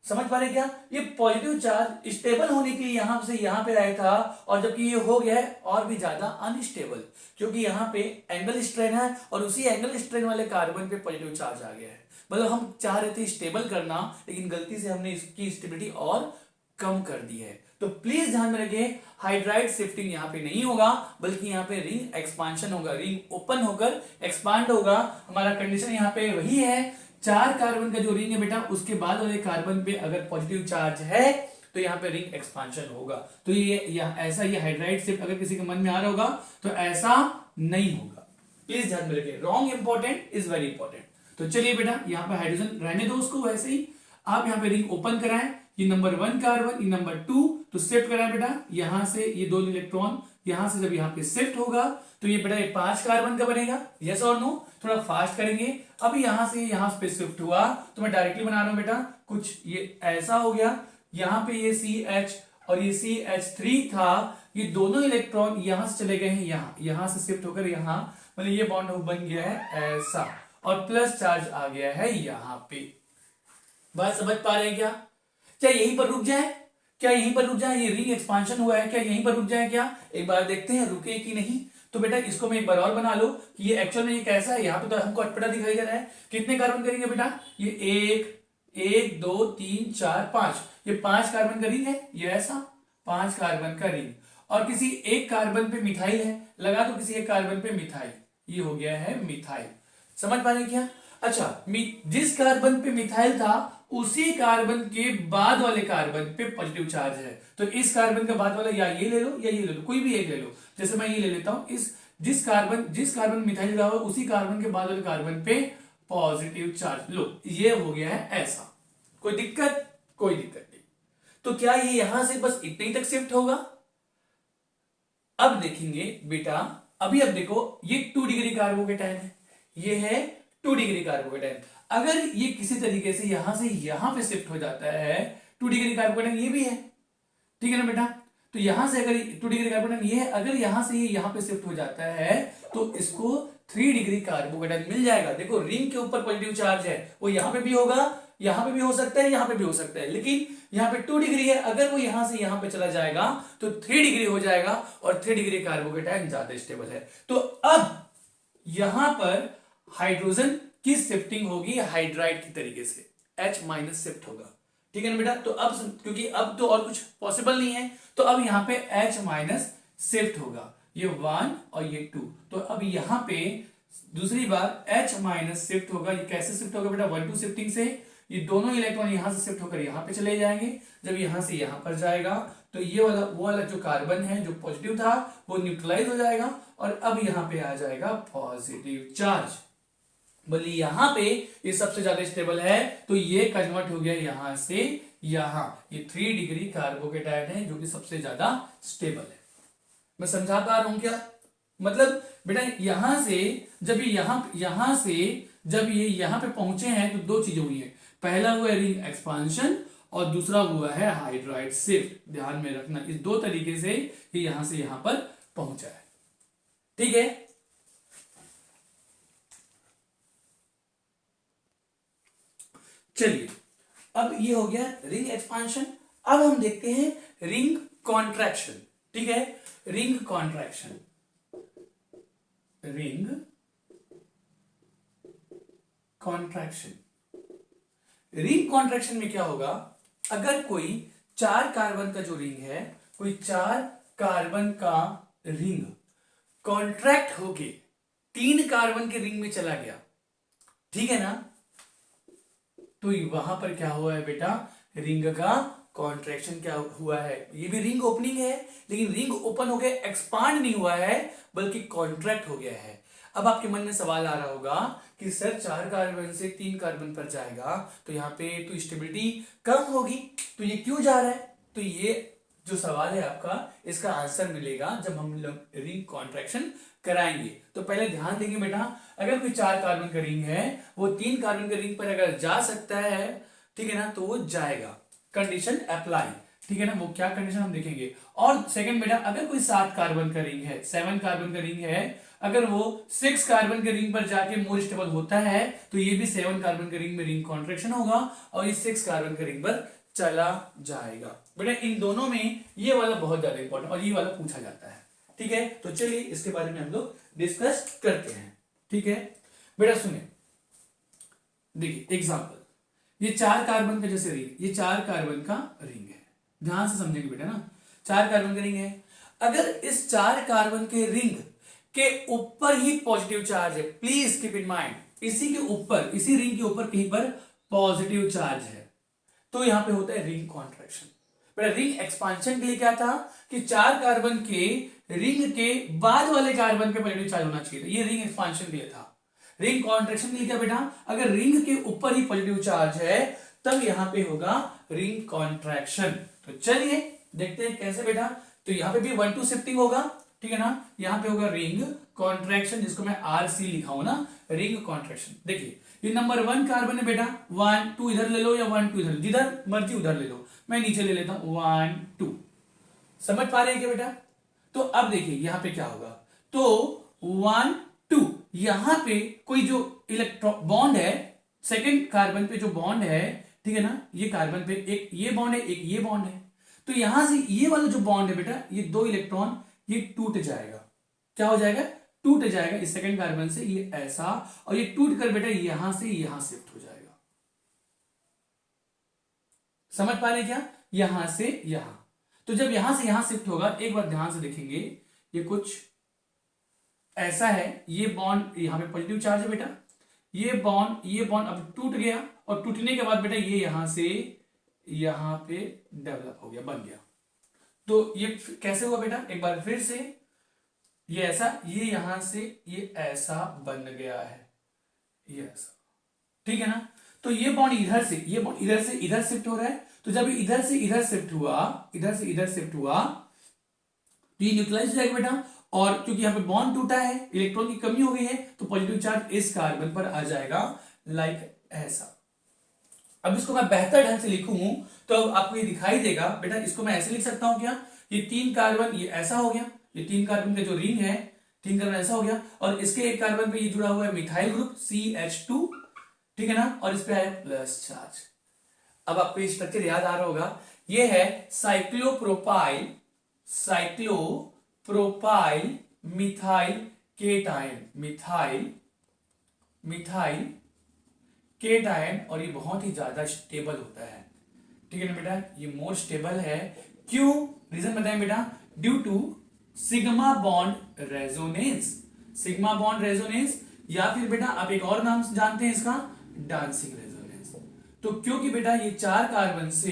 समझ पा रहे क्या। ये पॉजिटिव चार्ज स्टेबल होने के लिए यहां से यहां पे आया था, और जबकि ये हो गया है और भी ज्यादा अनस्टेबल, क्योंकि यहां पे एंगल स्ट्रेन है और उसी एंगल स्ट्रेन वाले कार्बन पे पॉजिटिव चार्ज आ गया है। मतलब हम चाह रहे थे स्टेबल करना, लेकिन गलती से हमने इसकी स्टेबिलिटी और कम कर दी है। तो प्लीज ध्यान में रखिए हाइड्राइड शिफ्टिंग यहां पे नहीं होगा, बल्कि यहां पे रिंग एक्सपांशन होगा, रिंग ओपन होकर एक्सपांड होगा। हमारा कंडीशन यहां पे वही है, 4 कार्बन का जो रिंग है बेटा उसके बाद वाले कार्बन पे अगर पॉजिटिव चार्ज है तो यहाँ पे रिंग एक्सपांशन होगा। तो ये ऐसा, ये हाइड्राइड शिफ्ट अगर किसी के मन में आ रहा होगा तो ऐसा नहीं होगा, प्लीज ध्यान में रखिए, wrong important is very important. तो चलिए बेटा यहाँ पे हाइड्रोजन रहने दो उसको वैसे ही, आप यहाँ पे रिंग ओपन कराएं, ये नंबर 1 कार्बन, ये नंबर 2, तो शिफ्ट कराएं बेटा, यहां से ये 2 इलेक्ट्रॉन यहां से जब यहाँ पे शिफ्ट होगा तो ये बेटा ये 5 कार्बन का बनेगा, यस और नो, थोड़ा फास्ट करेंगे। अब यहां से यहां पे शिफ्ट हुआ तो मैं डायरेक्टली बना रहा हूं बेटा, कुछ ये ऐसा हो गया, यहां पे ये CH और ये CH3 था, ये दोनों इलेक्ट्रॉन यहां से चले गए हैं यहां से शिफ्ट होकर यहां, मतलब ये बॉन्ड बन गया है ऐसा, और प्लस चार्ज आ गया है यहां पे। बात समझ पा रहे हैं क्या, क्या यहीं पर रुक जाए, क्या यहीं पर रुक जाए, ये रिंग एक्सपांशन हुआ है क्या यहीं पर रुक जाए क्या, एक बार देखते हैं रुके कि नहीं। तो बेटा इसको मैं एक बार और बना लो कि ये एक्चुअल में ये कैसा है, यहाँ पे तो हमको अटपटा दिखाई दे रहा है, कितने कार्बन करेंगे बेटा, ये 1 2 3 4 5, ये 5 कार्बन का रिंग है, ये ऐसा 5 कार्बन का रिंग, और किसी एक कार्बन पे मिथाइल है, लगा दो किसी एक कार्बन पे मिथाइल, ये हो गया है मिथाइल, समझ पा रहे क्या। अच्छा, जिस कार्बन पे मिथाइल था उसी कार्बन के बाद वाले कार्बन पे पॉजिटिव चार्ज है, तो इस कार्बन के बाद वाला या ये ले लो या ये ले लो, कोई भी एक ले लो। जैसे मैं ये ले लेता हूं, इस जिस कार्बन मिथाइल रहा हो उसी कार्बन के बाद वाले कार्बन पे पॉजिटिव चार्ज लो, ये हो गया है ऐसा। कोई दिक्कत? कोई दिक्कत नहीं। तो क्या ये यहां से बस इतने ही तक शिफ्ट होगा? अब देखेंगे बेटा, अब देखो ये 2 डिग्री कार्बोकेटाइन है, ये है 2 डिग्री कार्बोकेटाइन। अगर ये किसी तरीके से यहां से यहां पे शिफ्ट हो जाता है, 2 डिग्री कार्बोकेटाइन ये भी है, ठीक है ना बेटा? तो यहां से अगर 2 डिग्री कार्बोकेटाइन ये है, अगर यहां से ये यहां पे शिफ्ट हो जाता है तो इसको 3 डिग्री कार्बोकेटाइन मिल जाएगा। देखो रिंग के ऊपर पॉजिटिव चार्ज है, वो यहां पे भी होगा, यहां पे भी हो सकता है, यहां पे भी हो सकता है, लेकिन यहां पे 2 डिग्री है, अगर वो यहां से यहां पे चला जाएगा तो 3 डिग्री हो जाएगा, और 3 डिग्री कार्बोकेटाइन ज्यादा स्टेबल है। तो अब यहां पर हाइड्रोजन की शिफ्टिंग होगी हाइड्राइड की तरीके से, H माइनस शिफ्ट होगा, ठीक है ना बेटा? तो अब क्योंकि अब तो और कुछ पॉसिबल नहीं है, तो अब यहां पे H माइनस शिफ्ट होगा, ये 1 और ये 2। तो अब यहां पे दूसरी बार H माइनस शिफ्ट होगा। ये कैसे शिफ्ट होगा बेटा? 1-2 शिफ्टिंग से ये दोनों इलेक्ट्रॉन यहां से शिफ्ट होकर यहां पे चले जाएंगे। जब यहां से यहां पर जाएगा तो ये वाला वो वाला जो कार्बन है जो पॉजिटिव था वो न्यूट्रलाइज हो जाएगा, और अब यहां पे आ जाएगा पॉजिटिव चार्ज। बोलिए यहां पे ये सबसे ज्यादा स्टेबल है, तो ये कन्वर्ट हो गया यहां से यहां, ये 3 डिग्री कार्बोकेटाइन है जो कि सबसे ज्यादा स्टेबल है। मैं समझा पा रहा हूं क्या? मतलब बेटा यहां से जब ये यहां से जब ये यहां पे पहुंचे हैं तो दो चीजें हुई है, पहला हुआ है रिंग एक्सपांशन और दूसरा हुआ है हाइड्राइड शिफ्ट। ध्यान में रखना, इस दो तरीके से ये यहां से यहां पर पहुंचा है, ठीक है? चलिए, अब ये हो गया रिंग एक्सपांशन। अब हम देखते हैं रिंग कॉन्ट्रैक्शन, ठीक है? Ring contraction, ring contraction. Ring contraction में क्या होगा? अगर कोई 4 कार्बन का जो रिंग है, कोई 4 कार्बन का रिंग कॉन्ट्रैक्ट होके 3 कार्बन के रिंग में चला गया, ठीक है ना? तो वहां पर क्या हुआ है बेटा? रिंग का कॉन्ट्रैक्शन क्या हुआ है? ये भी रिंग ओपनिंग है, लेकिन रिंग ओपन हो गया, एक्सपांड नहीं हुआ है, बल्कि कॉन्ट्रैक्ट हो गया है। अब आपके मन में सवाल आ रहा होगा कि सर 4 कार्बन से 3 कार्बन पर जाएगा तो यहाँ पे तो स्टेबिलिटी कम होगी, तो ये क्यों जा रहा है? तो ये जो सवाल है आपका, इसका आंसर मिलेगा जब हम लोग रिंग कॉन्ट्रैक्शन कराएंगे। तो पहले ध्यान देंगे बेटा, अगर कोई 4 कार्बन का रिंग है, वो 3 कार्बन के रिंग पर अगर जा सकता है, ठीक है ना, तो वो जाएगा। कंडीशन अप्लाई, ठीक है ना? वो क्या कंडीशन हम देखेंगे। और सेकंड बेटा, अगर कोई 7 कार्बन का रिंग है, 7 कार्बन का रिंग है, अगर वो 6 कार्बन के रिंग पर जाके मोर स्टेबल होता है तो ये भी 7 कार्बन के रिंग में रिंग कॉन्ट्रैक्शन होगा और ये 6 कार्बन के रिंग पर चला जाएगा। बेटा इन दोनों में ये वाला बहुत ज्यादा इंपॉर्टेंट और ये वाला पूछा जाता है, ठीक है? तो चलिए इसके बारे में हम लोग डिस्कस करते हैं, ठीक है? बेटा सुने, देखिए एग्जांपल, ये 4 कार्बन का जैसे रिंग, ये 4 कार्बन का रिंग है, ध्यान से समझेंगे बेटा ना। 4 कार्बन का रिंग है, अगर इस 4 कार्बन के रिंग के ऊपर ही पॉजिटिव चार्ज है, प्लीज कीप इन माइंड, इसी के ऊपर, इसी रिंग के ऊपर कहीं पर पॉजिटिव चार्ज है, तो यहां पे होता है रिंग कॉन्ट्रैक्शन। बेटा रिंग एक्सपांशन के लिए क्या था कि 4 कार्बन के रिंग के बाद वाले कार्बन पे पॉजिटिव चार्ज होना चाहिए था, ये रिंग एक्सपांशन के लिए था। रिंग कॉन्ट्रैक्शन के लिए क्या बेटा? अगर रिंग के ऊपर ही पॉजिटिव चार्ज है तब यहां पे होगा रिंग कॉन्ट्रैक्शन। तो चलिए देखते हैं कैसे बेटा। तो यहां पे भी 1-2 शिफ्टिंग होगा, ठीक है ना? यहां पे होगा रिंग कॉन्ट्रैक्शन, जिसको मैं RC लिखा हूं ना, रिंग कॉन्ट्रैक्शन। देखिए ये नंबर 1 कार्बन है बेटा, 1 2 इधर ले लो या 1 2 इधर, जिधर मर्जी उधर ले लो, मैं नीचे ले लेता हूं 1 2। समझ पा रहे हैं क्या बेटा? तो अब देखिए यहां पे क्या होगा, तो 1 2 यहां पे कोई जो इलेक्ट्रॉन बॉन्ड है, सेकंड कार्बन पे जो बॉन्ड है, ठीक है ना, ये कार्बन पे एक ये बॉन्ड है, एक ये बॉन्ड है, तो यहां से ये वाला जो बॉन्ड है बेटा, ये 2 इलेक्ट्रॉन ये टूट जाएगा। क्या हो जाएगा? टूट जाएगा इस सेकंड कार्बन से, ये ऐसा, और ये टूट कर बेटा यहां से यहां शिफ्ट हो जाएगा। समझ पा रहे क्या? यहां से यहां। तो जब यहां से यहां शिफ्ट होगा, एक बार ध्यान से देखेंगे, ये कुछ ऐसा है, ये बॉन्ड यहां पे पॉजिटिव चार्ज है बेटा, ये बॉन्ड अब टूट गया, और टूटने के बाद बेटा ये यहां से यहां पे डेवलप हो गया, बन गया। तो ये कैसे हुआ बेटा, एक बार फिर से, ये ऐसा, ये यहां से ये ऐसा बन गया है, ये ऐसा, ठीक है ना। तो ये बॉन्ड इधर से, ये बॉन्ड इधर से इधर शिफ्ट हो रहा है, तो जब इधर से इधर शिफ्ट हुआ, इधर से इधर शिफ्ट हुआ, तो ये न्यूट्रलाइज हो जाएगा बेटा। और क्योंकि यहाँ पे बॉन्ड टूटा है, इलेक्ट्रॉन की कमी हो गई है, तो पॉजिटिव चार्ज इस कार्बन पर आ जाएगा, लाइक ऐसा। अब इसको मैं बेहतर ढंग से लिखूं तो आपको ये दिखाई देगा बेटा, इसको मैं ऐसे लिख सकता हूं क्या, ये 3 कार्बन ये ऐसा हो गया, ये 3 कार्बन का जो रिंग है, 3 कार्बन ऐसा हो गया, और इसके एक कार्बन पे ये जुड़ा हुआ है मिथाइल ग्रुप CH2, ठीक है ना, और इस पे आया प्लस चार्ज। अब आपको ये स्ट्रक्चर याद आ रहा होगा, ये है cyclopropyl, cyclopropyl methyl cation, methyl cation, और ये बहुत ही ज्यादा स्टेबल होता है, ठीक है ना बेटा, ये मोर स्टेबल है। क्यों, रीजन बताएं बेटा, due to sigma bond resonance, sigma bond resonance, या फिर बेटा आप एक और नाम जानते हैं इसका, डांसिंग रेजोनेंस। तो क्योंकि बेटा ये 4 कार्बन से,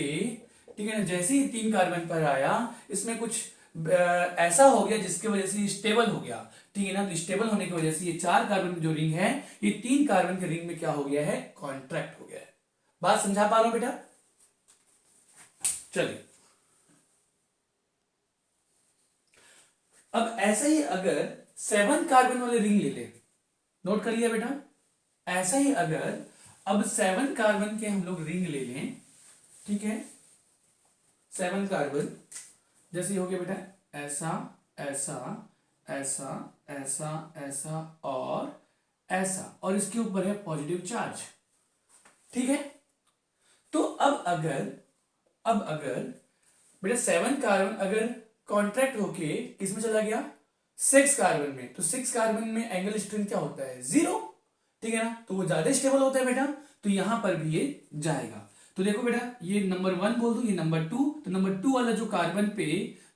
ठीक है ना, जैसे ही 3 कार्बन पर आया, इसमें कुछ ऐसा हो गया जिसकी वजह से स्टेबल हो गया, ठीक है ना। तो स्टेबल होने की वजह से ये 4 कार्बन जो रिंग है, ये 3 कार्बन के रिंग में क्या हो गया है, कॉन्ट्रैक्ट हो गया है। बात समझा पा रहा हूं बेटा, चलिए। अब ऐसा ही अगर 7 कार्बन वाले रिंग ले ले, नोट कर लिया बेटा, ऐसा ही अगर अब 7 कार्बन के हम लोग रिंग ले लें, ठीक है, 7 कार्बन जैसे हो गया बेटा, ऐसा ऐसा ऐसा ऐसा ऐसा और ऐसा, और इसके ऊपर है पॉजिटिव चार्ज, ठीक है। तो अब अगर बेटा 7 कार्बन अगर कॉन्ट्रैक्ट होके किसमें चला गया, 6 कार्बन में, तो 6 कार्बन में एंगल स्ट्रेंथ क्या होता है, 0, ठीक है ना, तो वो ज्यादा स्टेबल होता है बेटा, तो यहां पर भी ये जाएगा। तो देखो बेटा, ये नंबर 1 बोल दो, ये नंबर 2, तो नंबर 2 वाला जो कार्बन पे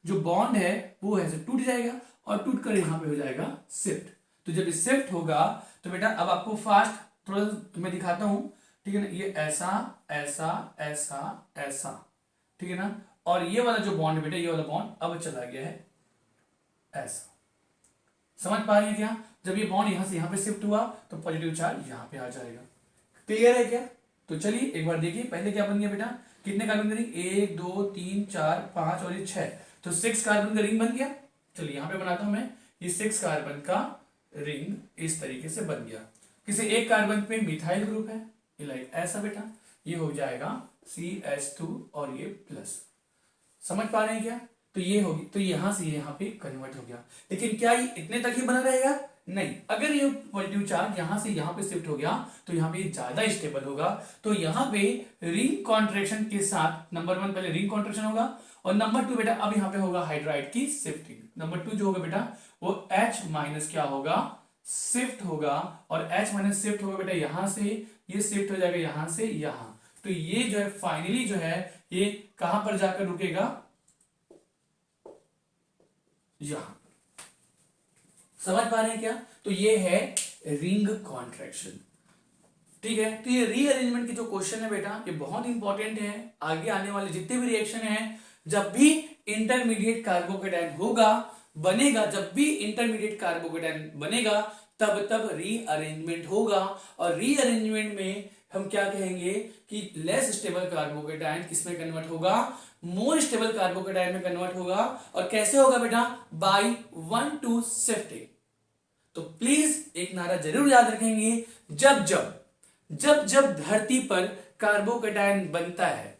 जो बॉन्ड है वो ऐसे टूट जाएगा, और टूट कर यहां पे हो जाएगा शिफ्ट। तो जब ये शिफ्ट होगा तो बेटा अब आपको फास्ट थोड़ा मैं दिखाता हूं, ठीक है ना, ये ऐसा ऐसा ऐसा ऐसा, ठीक है ना, और ये वाला जो बॉन्ड बेटा, ये वाला बॉन्ड अब चला गया है ऐसा। समझ पा रहे हैं क्या, जब ये बॉन्ड यहां से यहां पे शिफ्ट हुआ तो पॉजिटिव चार्ज यहां पे आ जाएगा। क्लियर है क्या, तो चलिए एक बार देखिए, पहले क्या बन गया बेटा, कितने कार्बन का रिंग, 1 2 3 4 5 और ये 6, तो 6 कार्बन का रिंग बन गया। चलिए यहां पे बनाता हूं मैं, ये 6 कार्बन का रिंग इस तरीके से बन गया। किसी एक कार्बन पे मिथाइल ग्रुप है, ये लाइक ऐसा बेटा, ये हो जाएगा CH2 और ये प्लस। समझ पा रहे हैं क्या, तो ये होगी, तो यहां से यहां पे कन्वर्ट हो गया। लेकिन क्या ये इतने तक ही बना रहेगा, नहीं, अगर ये पॉजिटिव चार्ज यहां से यहां पे शिफ्ट हो गया तो यहां पे ज्यादा स्टेबल होगा। तो यहां पे रिंग कॉन्ट्रैक्शन के साथ नंबर 1 पहले रिंग कॉन्ट्रैक्शन होगा, और नंबर 2 बेटा अब यहां पे होगा हाइड्राइड की शिफ्टिंग। नंबर 2 जो होगा बेटा वो H माइनस क्या होगा, शिफ्ट होगा, और H माइनस शिफ्ट होगा बेटा यहां से, ये शिफ्ट हो जाएगा यहां से यहां। तो ये जो है फाइनली जो है ये कहां पर जाकर रुकेगा, यहां। समझ पा रहे हैं क्या, तो ये है रिंग कॉन्ट्रैक्शन, ठीक है। तो ये रीअरेंजमेंट की जो क्वेश्चन है बेटा, ये बहुत इंपॉर्टेंट है। आगे आने वाले जितने भी रिएक्शन हैं, जब भी इंटरमीडिएट कार्बोकेटायन होगा बनेगा, जब भी इंटरमीडिएट कार्बोकेटायन बनेगा तब रीअरेंजमेंट होगा, और रीअरेंजमेंट में हम क्या कहेंगे कि लेस स्टेबल कार्बोकेटायन किसमें कन्वर्ट होगा, मोर स्टेबल कार्बोकेटायन में कन्वर्ट होगा। और कैसे होगा बेटा, बाय 1-2 शिफ्टिंग। तो प्लीज एक नारा जरूर याद रखेंगे, जब जब धरती पर कार्बोकेटायन बनता है,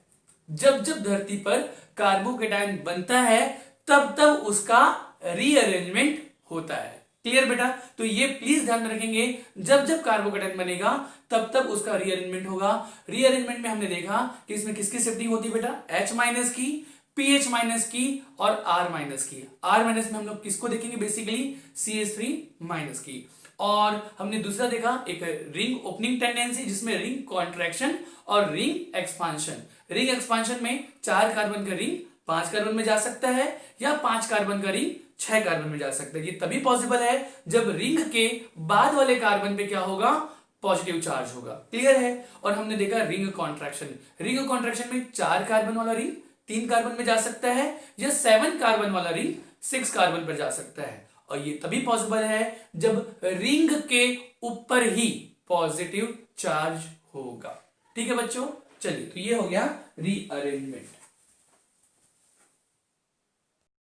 जब धरती पर कार्बोकेटायन बनता है तब उसका रीअरेंजमेंट होता है। क्लियर बेटा, तो ये प्लीज ध्यान में रखेंगे, जब कार्बोकेटायन बनेगा तब उसका रीअरेंजमेंट होगा। रीअरेंजमेंट में हमने देखा कि इसमें किसकी शिफ्टिंग होती है बेटा, H माइनस की, PH माइनस की और R माइनस की। R माइनस में हम लोग किसको देखेंगे, बेसिकली CH3 माइनस की। और हमने दूसरा देखा एक रिंग ओपनिंग टेंडेंसी, जिसमें रिंग कॉन्ट्रैक्शन और रिंग एक्सपांशन। रिंग एक्सपांशन में 4 कार्बन का रिंग 5 कार्बन में जा सकता है, या 5 कार्बन का रिंग 6 कार्बन में जा सकता है। ये तभी पॉसिबल है जब रिंग के बाद वाले कार्बन पे क्या होगा, पॉजिटिव चार्ज होगा। क्लियर है? और हमने देखा रिंग कॉन्ट्रैक्शन, रिंग कॉन्ट्रैक्शन में 4 कार्बन वाला रिंग 3 कार्बन में जा सकता है, या 7 कार्बन वाला रिंग 6 कार्बन पर जा सकता है। और ये तभी पॉसिबल है जब रिंग के ऊपर ही पॉजिटिव चार्ज होगा। ठीक है बच्चों, चलिए तो ये हो गया रीअरेंजमेंट।